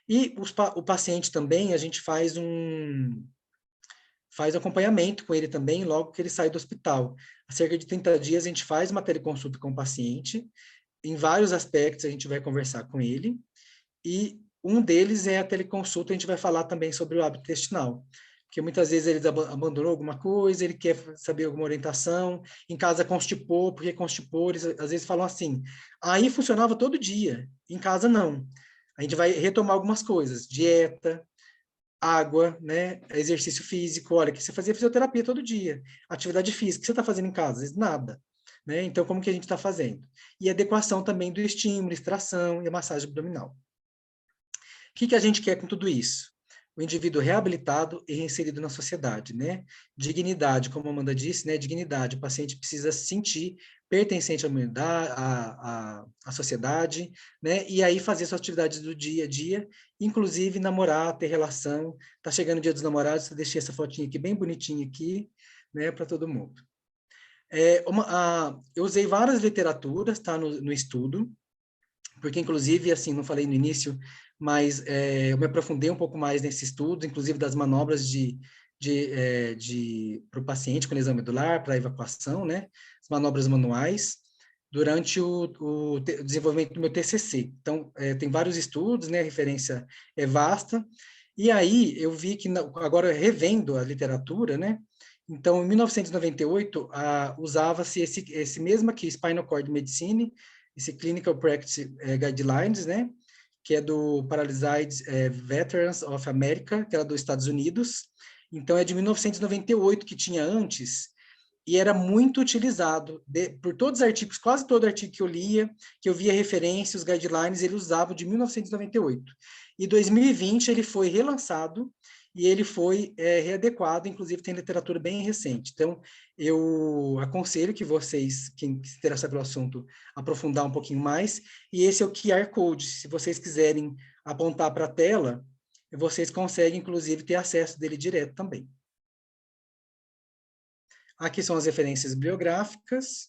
[SPEAKER 4] E o paciente também, a gente faz acompanhamento com ele também, logo que ele sai do hospital. Há cerca de 30 dias, a gente faz uma teleconsulta com o paciente, em vários aspectos a gente vai conversar com ele, e um deles é a teleconsulta, a gente vai falar também sobre o hábito intestinal, porque muitas vezes ele abandonou alguma coisa, ele quer saber alguma orientação, em casa constipou, porque constipou, eles às vezes falam assim, aí funcionava todo dia, em casa não. A gente vai retomar algumas coisas, dieta, água, né, exercício físico, olha, que você fazia fisioterapia todo dia, atividade física, o que você está fazendo em casa? Às vezes nada. Né? Então, como que a gente está fazendo? E adequação também do estímulo, extração e a massagem abdominal. O que a gente quer com tudo isso? O indivíduo reabilitado e reinserido na sociedade, né? Dignidade, como a Amanda disse, né? Dignidade, o paciente precisa se sentir pertencente à humanidade, à sociedade, né? E aí fazer suas atividades do dia a dia, inclusive namorar, ter relação. Tá chegando o Dia dos Namorados, eu deixei essa fotinha aqui bem bonitinha aqui, né? Para todo mundo. Eu usei várias literaturas, tá, no estudo, porque, inclusive, assim, não falei no início, mas eu me aprofundei um pouco mais nesse estudo, inclusive das manobras para o paciente com lesão medular, para evacuação, né, as manobras manuais, durante o desenvolvimento do meu TCC. Então, tem vários estudos, né, a referência é vasta, e aí eu vi que, agora revendo a literatura, né, então, em 1998, usava-se esse mesmo aqui, Spinal Cord Medicine, esse Clinical Practice Guidelines, né, que é do Paralyzed Veterans of America, que era dos Estados Unidos. Então, é de 1998, que tinha antes, e era muito utilizado por todos os artigos, quase todo artigo que eu lia, que eu via referência, os guidelines, ele usava de 1998. E 2020 ele foi relançado e ele foi readequado, inclusive tem literatura bem recente. Então, eu aconselho que vocês, quem se interessar pelo assunto, aprofundar um pouquinho mais. E esse é o QR Code. Se vocês quiserem apontar para a tela, vocês conseguem, inclusive, ter acesso dele direto também. Aqui são as referências bibliográficas.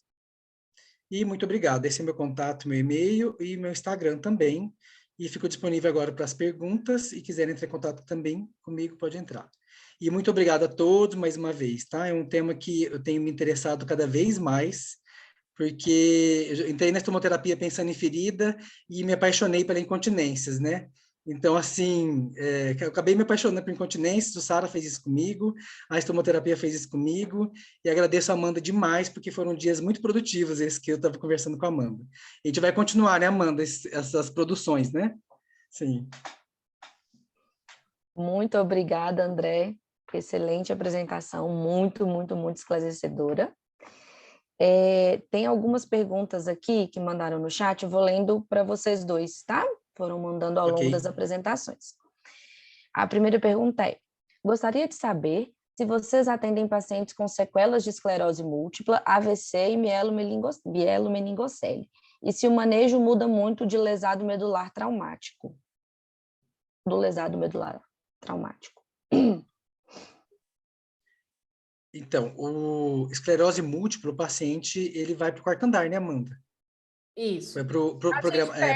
[SPEAKER 4] E muito obrigado. Esse é meu contato, meu e-mail e meu Instagram também. E fico disponível agora para as perguntas. E quiserem entrar em contato também comigo, pode entrar. E muito obrigado a todos mais uma vez, tá? É um tema que eu tenho me interessado cada vez mais, porque eu entrei na estomoterapia pensando em ferida e me apaixonei pelas incontinências, né? Então, assim, eu acabei me apaixonando por incontinências, o Sara fez isso comigo, a estomoterapia fez isso comigo, e agradeço a Amanda demais, porque foram dias muito produtivos esses que eu estava conversando com a Amanda. A gente vai continuar, né, Amanda, essas produções, né? Sim.
[SPEAKER 2] Muito obrigada, André. Excelente apresentação, muito, muito, muito esclarecedora. Tem algumas perguntas aqui que mandaram no chat, eu vou lendo para vocês dois, tá? Foram mandando ao longo das apresentações. A primeira pergunta é: gostaria de saber se vocês atendem pacientes com sequelas de esclerose múltipla, AVC e mielomeningocele, e se o manejo muda muito de lesado medular traumático. Do lesado medular traumático.
[SPEAKER 4] Então, o esclerose múltipla, o paciente, ele vai para o quarto andar, né, Amanda?
[SPEAKER 3] Isso.
[SPEAKER 4] Vai para o programa.